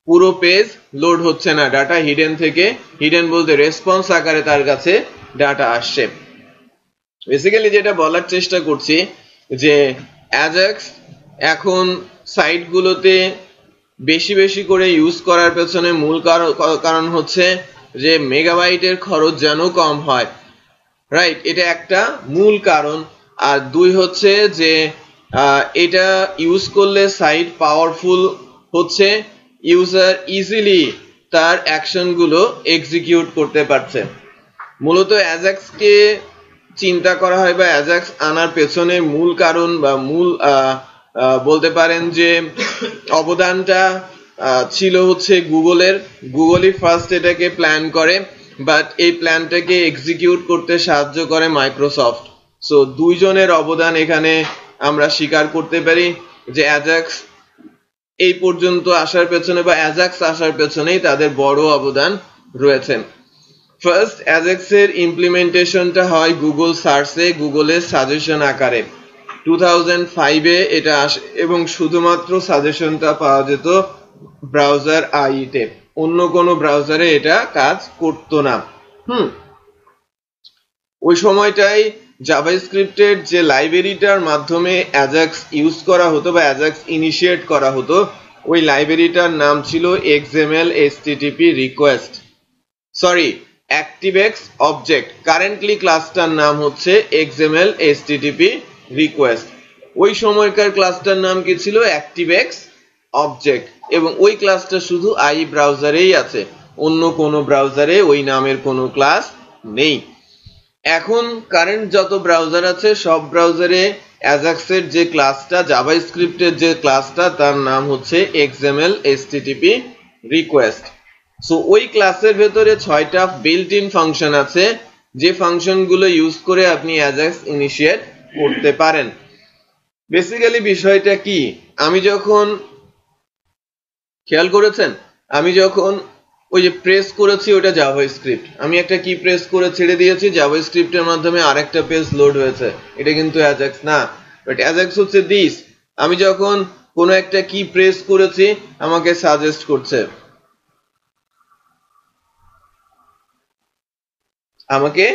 পুরো পেজ লোড হচ্ছে না, ডাটা হিডেন থেকে, হিডেন বলতে রেসপন্স আকারে তার কাছে ডাটা আসছে। বেসিক্যালি যেটা বলার চেষ্টা করছি যে অ্যাজাক্স এখন সাইটগুলোতে বেশি বেশি করে ইউজ করার পেছনে মূল কারণ হচ্ছে যে মেগাবাইটের খরচ যেন কম হয়। রাইট? এটা একটা মূল কারণ। আর 2 হচ্ছে যে এটা ইউজ করলে সাইট পাওয়ারফুল হচ্ছে, ইউজার ইজিলি তার অ্যাকশনগুলো এক্সিকিউট করতে পারছে। মূলত অ্যাজাক্সকে চিন্তা করা হয় বা অ্যাজাক্স আনার পেছনে মূল কারণ বা মূল বলতে পারেন যে অবদানটা ছিল হচ্ছে গুগলের। গুগলই ফার্স্ট এটাকে প্ল্যান করে, বাট এই প্ল্যানটাকে এক্সিকিউট করতে সাহায্য করে মাইক্রোসফট। সো 2 জনের অবদান এখানে আমরা স্বীকার করতে পারি যে অ্যাজাক্স এই পর্যন্ত আসার পেছনে বা অ্যাজাক্স আসার পেছনেই তাদের বড় অবদান রয়েছে। ফার্স্ট অ্যাজাক্সের ইমপ্লিমেন্টেশনটা হয় গুগল সার্চে, গুগলের সাজেশন আকারে। 2005-এ এটা আসে এবং শুধুমাত্র সাজেশনটা পাওয়া যেত ব্রাউজার আইতে, অন্য কোনো ব্রাউজারে এটা কাজ করতো না। ওই সময়টাই জাভাস্ক্রিপ্টের যে লাইব্রেরিটার মাধ্যমে অ্যাজাক্স ইউজ করা হতো বা অ্যাজাক্স ইনিশিয়েট করা হতো ওই লাইব্রেরিটার নাম ছিল XML HTTP request, sorry ActiveX object. Currently ক্লাসটার নাম হচ্ছে এক্সএমএল এসটিটিপি রিকোয়েস্ট। ওই সময়কার ক্লাসটার নাম কি ছিল? ActiveX object. এবং ওই ক্লাসটা শুধু আই ব্রাউজারেই আছে, অন্য কোনো ব্রাউজারে ওই নামের কোনো ক্লাস নেই। এখন কারেন্ট যত ব্রাউজার আছে সব ব্রাউজারে অ্যাজাক্সের যে ক্লাসটা, জাভাস্ক্রিপ্টের যে ক্লাসটা, তার নাম হচ্ছে এক্সএমএল এসটিটিপি রিকোয়েস্ট। সো ওই ক্লাসের ভেতরে 6টা বিল্ট ইন ফাংশন আছে যে ফাংশনগুলো ইউজ করে আপনি অ্যাজাক্স ইনিশিয়েট করতে পারেন। বেসিক্যালি বিষয়টা কি, আমি যখন খেয়াল করেছেন, আমি যখন ওই যে প্রেস করেছি ওটা জাভাস্ক্রিপ্ট, আমি একটা কি প্রেস করে ছেড়ে দিয়েছি, জাভাস্ক্রিপ্টের মাধ্যমে আরেকটা পেজ লোড হয়েছে, এটা কিন্তু অ্যাজাক্স না, বাট অ্যাজাক্স হচ্ছে দিস, আমি যখন কোনো একটা কি প্রেস করেছি আমাকে সাজেস্ট করছে, আমাকে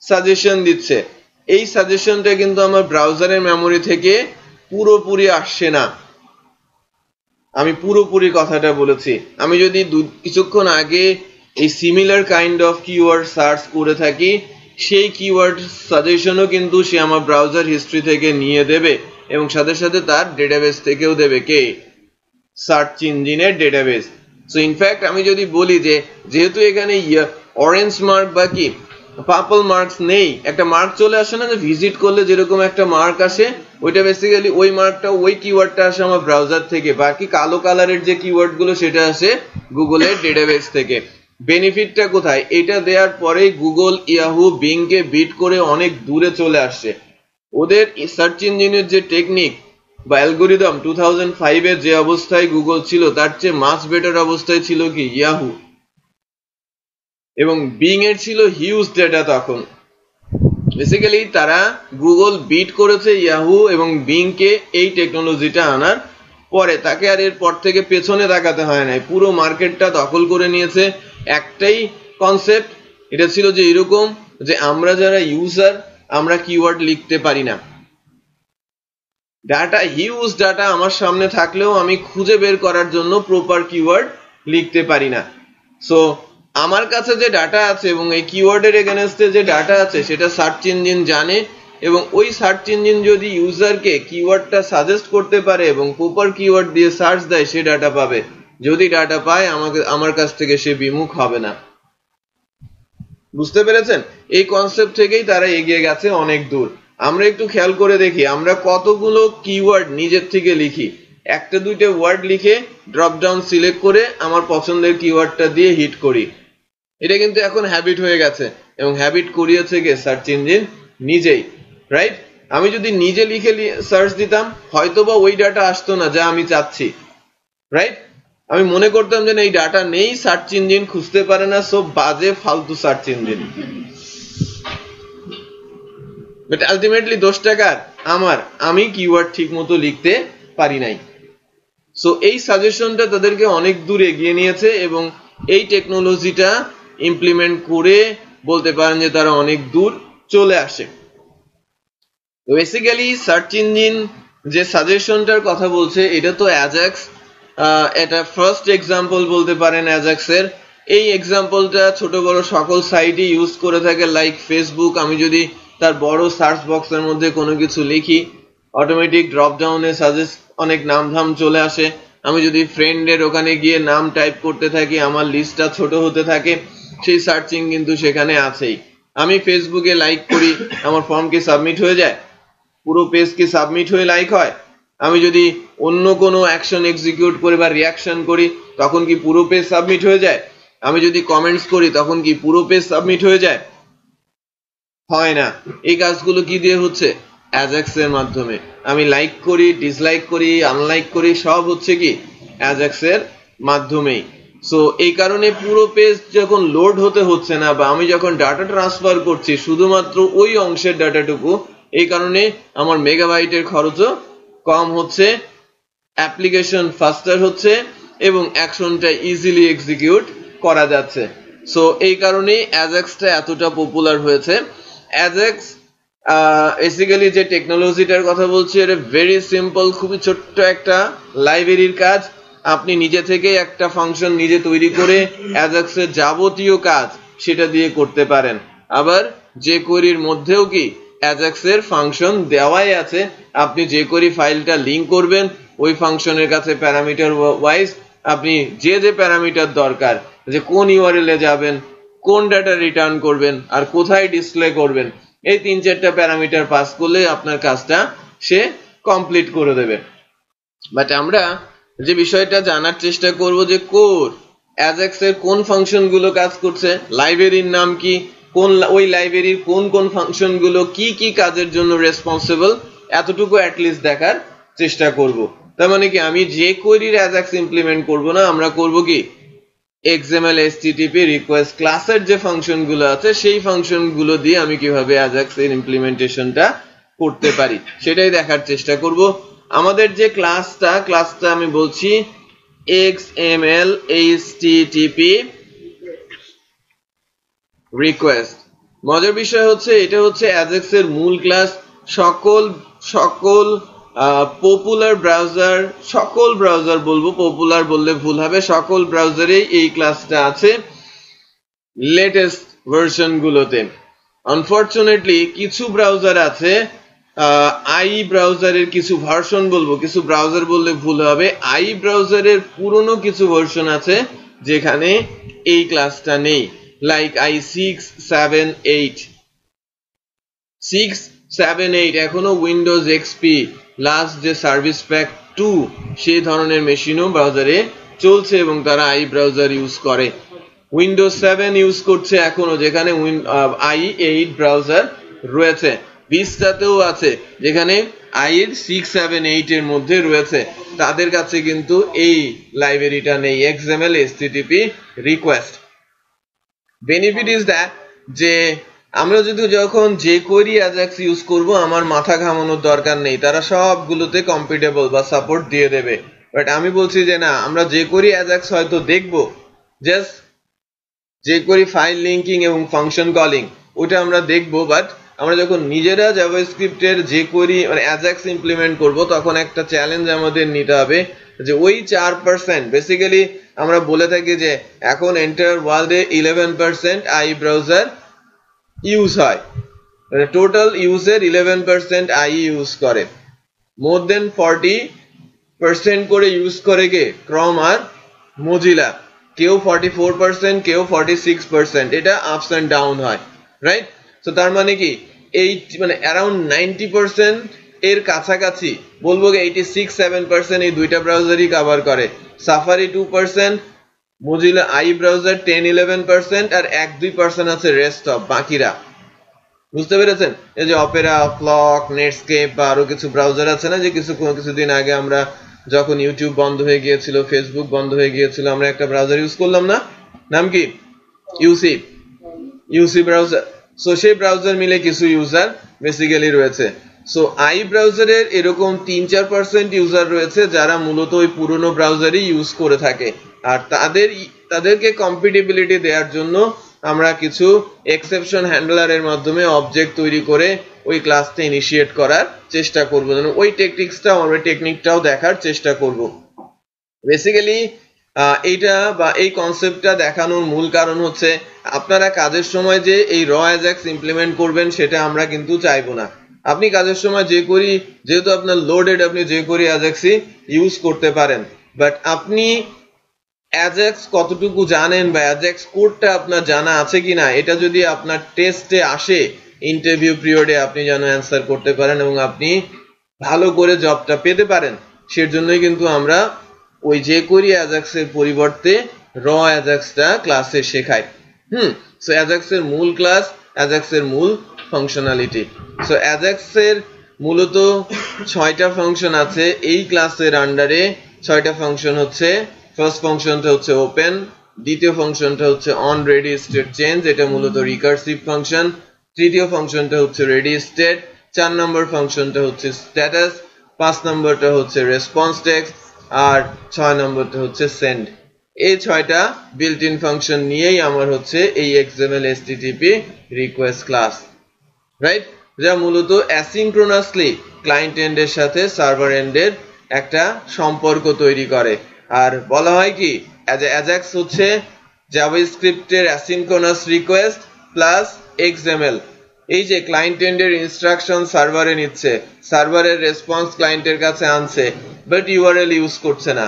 সাজেশন দিচ্ছে, এই সাজেশনটা কিন্তু আমার ব্রাউজারের মেমোরি থেকে পুরোপুরি আসছে না, আমি পুরোপুরি কথাটা বলেছি। আমি যদি কিছুক্ষণ আগে এই similar kind of keyword search করে থাকি, সেই কিওয়ার্ড সাজেশনও কিন্তু সে আমার ব্রাউজার হিস্ট্রি থেকে নিয়ে দেবে এবং সাথে সাথে তার ডেটাবেস থেকেও দেবে, কে? সার্চ ইঞ্জিনের ডেটাবেস। সো ইনফ্যাক্ট আমি যদি বলি যে যেহেতু এখানে অরেঞ্জ মার্ক বা কি পার্পল মার্কস নেই, একটা মার্ক চলে আসে না যে ভিজিট করলে যেরকম একটা মার্ক আসে, ওইটা বেসিক্যালি ওই মার্কটা ওই কিওয়ার্ডটা আসে আমার ব্রাউজার থেকে, বাকি কালো কালারের যে কিওয়ার্ড গুলো সেটা আসে গুগলের ডেটাবেস থেকে। বেনিফিটটা কোথায়? এটা দেওয়ার পরে গুগল ইয়াহু বিং কে বিট করে অনেক দূরে চলে আসছে। ওদের সার্চ ইঞ্জিনের যে টেকনিক বা অ্যালগোরিদম 2005 এর যে অবস্থায় গুগল ছিল তার চেয়ে মাচ বেটার অবস্থায় ছিল কি ইয়াহু, এবং বিং এর ছিল হিউজ ডেটা তখন। বেসিক্যালি তারা গুগল বিট করেছে ইয়াহু এবং বিং কে এই টেকনোলজিটা আনার পরে, তাকে আর এরপর থেকে পেছনে তাকাতে হয় নাই, পুরো মার্কেটটা দখল করে নিয়েছে। একটাই কনসেপ্ট, এটা ছিল যে এরকম যে আমরা যারা ইউজার আমরা কিওয়ার্ড লিখতে পারি না, ডাটা হিউজ ডাটা আমার সামনে থাকলেও আমি খুঁজে বের করার জন্য প্রপার কিওয়ার্ড লিখতে পারি না। সো আমার কাছে যে ডাটা আছে এবং এই কিওয়ার্ডের এগেনস্টে যে ডাটা আছে সেটা সার্চ ইঞ্জিন জানে, এবং ওই সার্চ ইঞ্জিন যদি ইউজারকে কিওয়ার্ডটা সাজেস্ট করতে পারে এবং প্রপার কিওয়ার্ড দিয়ে সার্চ দেয়, সে ডাটা পাবে। যদি ডাটা পায় আমার কাছ থেকে সে বিমুখ হবে না। বুঝতে পেরেছেন? এই কনসেপ্ট থেকেই তারা এগিয়ে গেছে অনেক দূর। আমরা একটু খেয়াল করে দেখি আমরা কতগুলো কিওয়ার্ড নিজের থেকে লিখি, একটা দুইটা ওয়ার্ড লিখে ড্রপ ডাউন সিলেক্ট করে আমার পছন্দের কিওয়ার্ডটা দিয়ে হিট করি। এটা কিন্তু এখন হ্যাবিট হয়ে গেছে এবং হ্যাবিট করিয়েছে কে? সার্চ ইঞ্জিন নিজেই, রাইট? আমি যদি নিজে লিখে সার্চ দিতাম হয়তোবা ওই ডাটা আসতো না যা আমি চাচ্ছি, রাইট? আমি মনে করতাম যে এই ডাটা নেই, সার্চ ইঞ্জিন খুঁজতে পারে না, সব বাজে ফালতু সার্চ ইঞ্জিন। বাট আলটিমেটলি দোষটা কার? আমার, আমি কিওয়ার্ড ঠিক মতো লিখতে পারি নাই। সো এই সাজেশনটা তাদেরকে অনেক দূর এগিয়ে নিয়েছে এবং এই টেকনোলজিটা ইমপ্লিমেন্ট করে বলতে পারেন যে তারা অনেক দূর চলে আসে। বেসিক্যালি সার্চ ইঞ্জিন যে সাজেশনটার কথা বলছে এটা তো অ্যাজাক্স, এটা ফার্স্ট এক্সাম্পল বলতে পারেন অ্যাজাক্সের। এই এক্সাম্পলটা ছোট বড় সকল সাইটই ইউজ করে থাকে, লাইক ফেসবুক। আমি যদি তার বড় সার্চ বক্সের মধ্যে কোনো কিছু লিখি, অটোমেটিক ড্রপ ডাউনে সাজেস্ট অনেক নামধাম চলে আসে। আমি যদি ফ্রেন্ডের ওখানে গিয়ে নাম টাইপ করতে থাকি, আমার লিস্টটা ছোট হতে থাকে, সেই সার্চিং কিন্তু সেখানে আছেই। আমি ফেসবুকে লাইক করি, আমার ফর্ম কি সাবমিট হয়ে যায়? পুরো পেজ কি সাবমিট হয়ে লাইক হয়? আমি যদি অন্য কোনো অ্যাকশন এক্সিকিউট করি বা রিয়াকশন করি তখন কি পুরো পেজ সাবমিট হয়ে যায়? আমি যদি কমেন্টস করি তখন কি পুরো পেজ সাবমিট হয়ে যায়? হয় না। এই কাজগুলো কি দিয়ে হচ্ছে? অ্যাজাক্স এর মাধ্যমে। আমি লাইক করি, ডিসলাইক করি, আনলাইক করি, সব হচ্ছে কি অ্যাজাক্স এর মাধ্যমেই। সো এই কারণে পুরো পেজ যখন লোড হতে হচ্ছে না বা আমি যখন ডাটা ট্রান্সফার করছি শুধুমাত্র ওই অংশের ডাটাটুকু, এই কারণে আমার মেগাবাইটের খরচও কম হচ্ছে, অ্যাপ্লিকেশন ফাস্টার হচ্ছে এবং অ্যাকশনটা ইজিলি এক্সিকিউট করা যাচ্ছে। সো এই কারণেই অ্যাজাক্সটা এতটা পপুলার হয়েছে। অ্যাজাক্স বেসিক্যালি যে টেকনোলজিটার কথা বলছি এটা ভেরি সিম্পল, খুবই ছোট্ট একটা লাইব্রেরির কাজ। আপনি নিজে থেকেই একটা ফাংশন নিজে তৈরি করে অ্যাজাক্সের যাবতীয় কাজ সেটা দিয়ে করতে পারেন। আবার যে কোয়েরির মধ্যেও কি অ্যাজাক্সের ফাংশন দেওয়াই আছে, আপনি যে কোয়েরি ফাইলটা লিংক করবেন ওই ফাংশনের কাছে প্যারামিটার ওয়াইজ আপনি যে যে প্যারামিটার দরকার, যে কোন ইউআরএল এ যাবেন, কোন ডাটা রিটার্ন করবেন আর কোথায় ডিসপ্লে করবেন, এই 3-4টা প্যারামিটার পাস করলে আপনার কাজটা সে কমপ্লিট করে দেবে। বাট আমরা যে বিষয়টা জানার চেষ্টা করব যে কোর অ্যাজাক্স এর কোন ফাংশন গুলো কাজ করছে, লাইব্রেরির নাম কি, কোন ওই লাইব্রেরির কোন কোন ফাংশন গুলো কি কি কাজের জন্য রেসপন্সিবল, এতটুকু অ্যাটলিস্ট দেখার চেষ্টা করব। তার মানে কি আমি যে কোয়েরির অ্যাজাক্স ইমপ্লিমেন্ট করব না, আমরা করব কি XML HTTP রিকোয়েস্ট ক্লাসের যে ফাংশন গুলো আছে সেই ফাংশন গুলো দিয়ে আমি কিভাবে অ্যাজাক্স এর ইমপ্লিমেন্টেশনটা করতে পারি সেটাই দেখার চেষ্টা করব। আমাদের যে ক্লাসটা আমি বলছি XML HTTP রিকোয়েস্ট। মজার বিষয় হচ্ছে এটা হচ্ছে অ্যাজাক্স এর মূল ক্লাস। সকল পপুলার ব্রাউজার বলবো, পপুলার বললে ভুল হবে, সকল ব্রাউজারেই এই ক্লাসটা আছে লেটেস্ট ভার্সন গুলোতে। আনফরচুনেটলি কিছু ব্রাউজার আছে, আই ব্রাউজারের কিছু ভার্সন বলবো, কিছু ব্রাউজার বললে ভুল হবে, আই ব্রাউজারের পুরনো কিছু ভার্সন আছে যেখানে এই ক্লাসটা নেই, লাইক i6, 7, 8 এখনো উইন্ডোজ এক্সপি লাস্ট যে সার্ভিস প্যাক 2 সেই ধরনের মেশিনও ব্রাউজারে চলছে এবং তারা আই ব্রাউজার ইউজ করে। উইন্ডোজ 7 ইউজ করছে এখনো, যেখানে i8 ব্রাউজার রয়েছে। ভিস্টাতেও আছে যেখানে i8 6, 7, 8 এর মধ্যে রয়েছে। তাদের কাছে কিন্তু এই লাইব্রেরিটা নেই, XML HTTP request. Benefit is that যে আমরা যদি যখন যে কোয়েরি অ্যাজাক্স ইউজ করব আমার মাথা ঘামানোর দরকার নেই, তারা সবগুলোতে কম্পিটেবল বা সাপোর্ট দিয়ে দেবে। বাট আমি বলছি যে না, আমরা যে কোয়েরি অ্যাজাক্স হয়তো দেখব, জাস্ট যে কোয়েরি ফাইল লিঙ্কিং এবং ফাংশন কলিং ওটা আমরা দেখব, বাট আমরা যখন নিজেরা জাভাস্ক্রিপ্টের যে কোয়েরি মানে অ্যাজাক্স ইমপ্লিমেন্ট করব তখন একটা চ্যালেঞ্জ আমাদের নিতে হবে যে ওই 4%, বেসিক্যালি আমরা বলে থাকি যে এখন এন্টার ওয়ার্ল্ডে 11% আই ব্রাউজার ইউজ হয়, টোটাল ইউজের 11% আই ইউজ করে, মোর দেন 40% করে ইউজ করে কে ক্রম আর মজিলা, কেউ 44%, কেউ 46%, এটা আপস এন্ড ডাউন হয়, রাইট? তো তার মানে কি এই মানে অ্যারাউন্ড 90% এর কাছাকাছি বলবো 86-7% এই দুইটা ব্রাউজারই কভার করে। সাফারি 2%, মজিলা আই ব্রাউজার 10-11% আর 1-2% আছে রেস্ট অফ বাকিরা। বুঝতে পেরেছেন? এই যে অপেরা, ফ্লক, নেটস্কেপ বা আরো কিছু ব্রাউজার আছে না, যে কিছুদিন আগে আমরা যখন ইউটিউব বন্ধ হয়ে গিয়েছিল, ফেসবুক বন্ধ হয়ে গিয়েছিল, আমরা একটা ব্রাউজার ইউজ করলাম না, নাম কি? UC browser. সো সেই ব্রাউজার মিলে কিছু ইউজার বেসিক্যালি রয়েছে। সো আই ব্রাউজারের এরকম 3-4% ইউজার রয়েছে যারা মূলত ওই পুরনো ব্রাউজারই ইউজ করে থাকে, আর তাদেরকে কম্পিটিবিলিটি দেওয়ার জন্য আমরা কিছু এক্সেপশন হ্যান্ডলারের মাধ্যমে অবজেক্ট তৈরি করে ওই ক্লাসটা ইনিশিয়েট করার চেষ্টা করব, ওই টেকনিকটাও দেখার চেষ্টা করব। বেসিক্যালি এইটা বা এই কনসেপ্টটা দেখানোর মূল কারণ হচ্ছে আপনারা কাজের সময় যে এই র অ্যাজাক্স ইমপ্লিমেন্ট করবেন সেটা আমরা কিন্তু চাইবো না। আপনি কাজের সময় যে কোয়েরি, যেহেতু আপনার লোডেড, আপনি যে কোয়েরি অ্যাজাক্সই ইউজ করতে পারেন, বাট আপনি অ্যাজাক্স কতটুকু জানেন বা অ্যাজাক্স কোডটা আপনার জানা আছে কিনা, এটা যদি আপনার টেস্টে আসে ইন্টারভিউ পিরিয়ডে, আপনি যেন অ্যান্সার করতে পারেন এবং আপনি ভালো করে জবটা পেতে পারেন, সেজন্যই কিন্তু আমরা ওই যে কোয়েরি অ্যাজাক্সের পরিবর্তে র অ্যাজাক্সটা ক্লাসে শেখাই। সো অ্যাজাক্সের মূল ক্লাস, অ্যাজাক্সের মূল ফাংশনালিটি। সো অ্যাজাক্সের মূলত 6টা ফাংশন আছে এই ক্লাসের আন্ডারে। 6টা ফাংশন হচ্ছে, ফার্স্ট ফাংশনটা হচ্ছে ওপেন, দ্বিতীয় ফাংশনটা হচ্ছে অন রেডি স্টেট চেঞ্জ, এটা মূলত রিকার্সিভ ফাংশন। তৃতীয় ফাংশনটা হচ্ছে রেডি স্টেট। 4 নম্বর ফাংশনটা হচ্ছে স্ট্যাটাস। 5 নম্বরটা হচ্ছে রেসপন্স টেক্সট, আর 6 নম্বরটা হচ্ছে সেন্ড। এই 6টা বিল্ট ইন ফাংশন নিয়েই আমার হচ্ছে এই XML HTTP request class, right? যা মূলত অ্যাসিনক্রোনাসলি ক্লায়েন্ট এন্ডের সাথে সার্ভার এন্ডের একটা সম্পর্ক তৈরি করে। আর বলা হয় কি অ্যাজাক্স হচ্ছে জাভাস্ক্রিপ্টের অ্যাসিনক্রোনাস রিকোয়েস্ট প্লাস XML। এই যে ক্লায়েন্ট এন্ডের ইনস্ট্রাকশন সার্ভারে নিচ্ছে, সার্ভারের রেসপন্স ক্লায়েন্টের কাছে আনছে, বাট ইউআরএল ইউজ করছে না,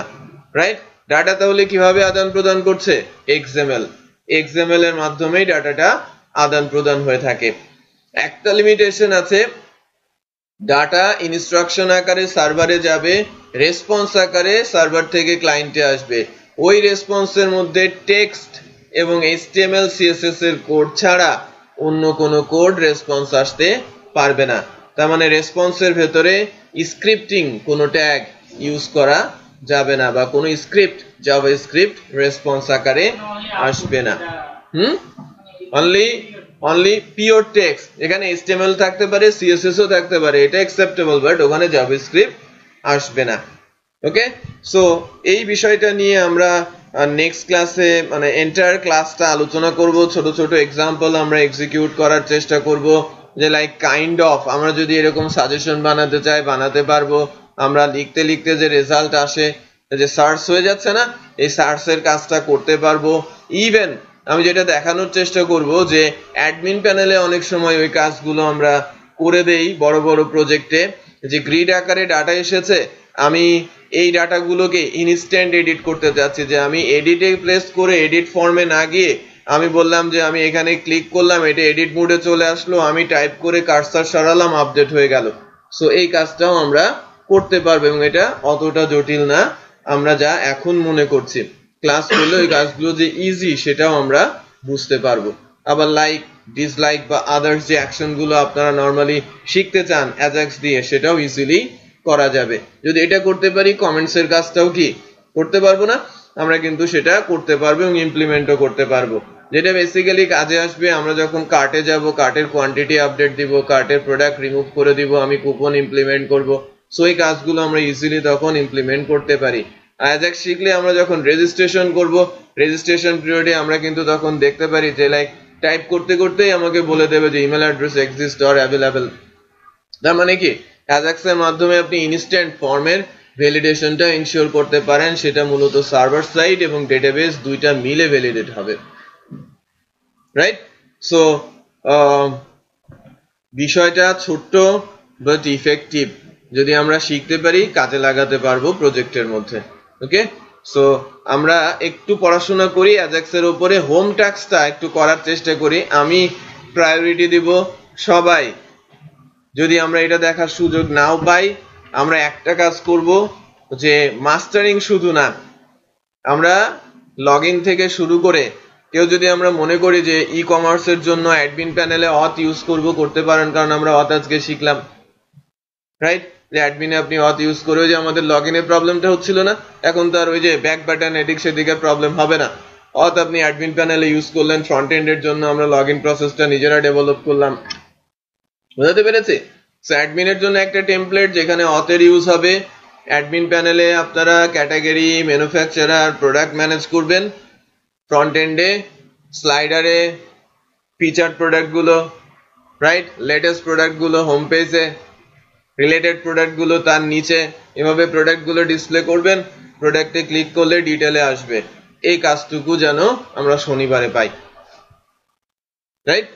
রাইট? ডাটা তাহলে কিভাবে আদান প্রদান করছে? XML এর মাধ্যমেই ডাটাটা আদান প্রদান হয়ে থাকে। একটা লিমিটেশন আছে, ডাটা ইনস্ট্রাকশন আকারে সার্ভারে যাবে, রেসপন্স আকারে সার্ভার থেকে ক্লায়েন্টে আসবে। ওই রেসপন্সের মধ্যে টেক্সট এবং HTML CSS এর কোড ছাড়া অন্য কোনো কোড রেসপন্স আসতে পারবে না। তার মানে রেসপন্সের ভেতরে স্ক্রিপ্টিং কোনো ট্যাগ ইউজ করা যাবে না, বা কোনো স্ক্রিপ্ট জাভাস্ক্রিপ্ট রেসপন্স আকারে আসবে না। অনলি পিওর টেক্সট, এখানে HTML থাকতে পারে, CSS ও থাকতে পারে, এটা অ্যাকসেপ্টেবল, বাট ওখানে জাভাস্ক্রিপ্ট আসবে না। ওকে, সো এই বিষয়টা নিয়ে আমরা নেক্সট ক্লাসে মানে এন্টায়ার ক্লাসটা আলোচনা করব। ছোট ছোট এক্সাম্পল আমরা এক্সিকিউট করার চেষ্টা করব, যে লাইক কাইন্ড অফ আমরা যদি এরকম সাজেশন বানাতে চাই বানাতে পারবো। আমরা লিখতে লিখতে যে রেজাল্ট আসে, যে সার্চ হয়ে যাচ্ছে না, এই সার্চের কাজটা করতে পারবো। ইভেন আমি যেটা দেখানোর চেষ্টা করব যে অ্যাডমিন প্যানেলে অনেক সময় ওই কাজগুলো আমরা করে দেই বড় বড় প্রজেক্টে, যে গ্রিড আকারে ডাটা এসেছে, আমি এই ডাটাগুলোকে ইনস্ট্যান্ট এডিট করতে চাচ্ছি, যে আমি এডিটে প্লেস করে এডিট ফর্মে না গিয়ে আমি বললাম যে আমি এখানে ক্লিক করলাম, এটা এডিট মোডে চলে আসলো, আমি টাইপ করে কার্সার সরালাম, আপডেট হয়ে গেল। সো এই কাজটাও আমরা করতে পারবো, এবং এটা অতটা জটিল না আমরা যা এখন মনে করছি। ক্লাস করলে ওই কাজগুলো যে ইজি সেটাও আমরা বুঝতে পারবো। আবার লাইক ডিসলাইক বা আদার্স যে অ্যাকশন গুলো আপনারা নর্মালি শিখতে চান অ্যাজাক্স দিয়ে, সেটাও ইজিলি করা যাবে। যদি এটা করতে পারি, কমেন্টস এর কাজটাও কি করতে পারবো না? আমরা কিন্তু সেটা করতে পারবো এবং ইমপ্লিমেন্টও করতে পারবো। যেটা বেসিক্যালি কাজে আসবে, আমরা যখন কার্টে যাব, কার্টের কোয়ান্টিটি আপডেট দিব, কার্টের প্রোডাক্ট রিমুভ করে দিব, আমি কুপন ইমপ্লিমেন্ট করব। সো এই কাজগুলো আমরা ইজিলি তখন ইমপ্লিমেন্ট করতে পারি। অ্যাজাক্স শিখলে আমরা যখন রেজিস্ট্রেশন করব, রেজিস্ট্রেশন পিরিয়ডে আমরা কিন্তু তখন দেখতে পারি যে লাইক টাইপ করতে করতেই আমাকে বলে দেবে যে email address exist or available. তার মানে কি অ্যাজাক্স এর মাধ্যমে আপনি ইনস্ট্যান্ট ফর্মের ভ্যালিডেশনটা ইনশিওর করতে পারেন। সেটা মূলত সার্ভার সাইড এবং ডেটাবেস দুইটা মিলে ভ্যালিডেট হবে, রাইট? সো বিষয়টা ছোট্ট বাট ইফেক্টিভ, যদি আমরা শিখতে পারি কাজে লাগাতে পারবো প্রজেক্টের মধ্যে। ওকে, সো আমরা একটু পড়াশোনা করি অ্যাজাক্স এর উপরে, হোম টাস্কটা একটু করার চেষ্টা করি। আমি প্রায়োরিটি দিব সবাই, যদি আমরা এটা দেখার সুযোগ নাও পাই, আমরা একটা কাজ করব, যে মাস্টারিং শুধু না, আমরা লগইন থেকে শুরু করে কেউ যদি আমরা মনে করি যে ই কমার্সের জন্য অ্যাডমিন প্যানেলে অথ ইউজ করব, করতে পারেন, কারণ আমরা অথ আজকে শিখলাম, রাইট? যে অ্যাডমিনে আপনি অথ ইউজ করে যে আমাদের লগইনের প্রবলেমটা হচ্ছিল না, এখন তো আর ওই যে ব্যাক বাটন এদিক সেদিকের প্রবলেম হবে না। অথ আপনি অ্যাডমিন প্যানেলে ইউজ করলেন, ফ্রন্ট এন্ডের জন্য আমরা লগইন প্রসেসটা নিজেরা ডেভেলপ করলাম। বুঝতে পেরেছি? সো অ্যাডমিনের জন্য একটা টেমপ্লেট যেখানে অথের ইউজ হবে। অ্যাডমিন প্যানেলে আপনারা ক্যাটাগরি, ম্যানুফ্যাকচারার, প্রোডাক্ট ম্যানেজ করবেন। ফ্রন্ট এন্ডে স্লাইডারে ফিচার্ড প্রোডাক্টগুলো, রাইট, লেটেস্ট প্রোডাক্টগুলো হোম পেজে, রিলেটেড প্রোডাক্টগুলো তার নিচে, এভাবে প্রোডাক্টগুলো ডিসপ্লে করবেন। প্রোডাক্টে ক্লিক করলে ডিটেলে আসবে। এই কাজটুকু যেন আমরা শনিবারে পাই, রাইট?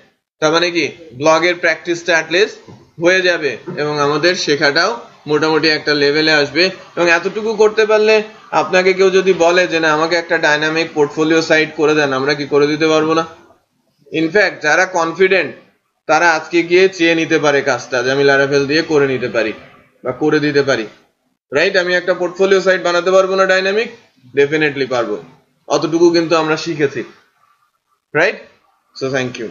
তার মানে কি ব্লগের প্র্যাকটিসটা অ্যাটলিস্ট হয়ে যাবে এবং আমাদের শেখাটাও মোটামুটি একটা লেভেলে আসবে। এবং এতটুকু করতে পারলে আপনাকে কেউ যদি বলে যে না আমাকে একটা ডাইনামিক পোর্টফোলিও সাইট করে দেন, আমরা কি করে দিতে পারবো না? ইনফ্যাক্ট যারা কনফিডেন্ট তারা আজকে গিয়ে চেয়ে নিতে পারে কাজটা, যে আমি লারাভেল দিয়ে করে নিতে পারি বা করে দিতে পারি, রাইট? আমি একটা পোর্টফোলিও সাইট বানাতে পারবো না ডাইনামিক? ডেফিনেটলি পারবো। অতটুকু কিন্তু আমরা শিখেছি, রাইট? So thank you.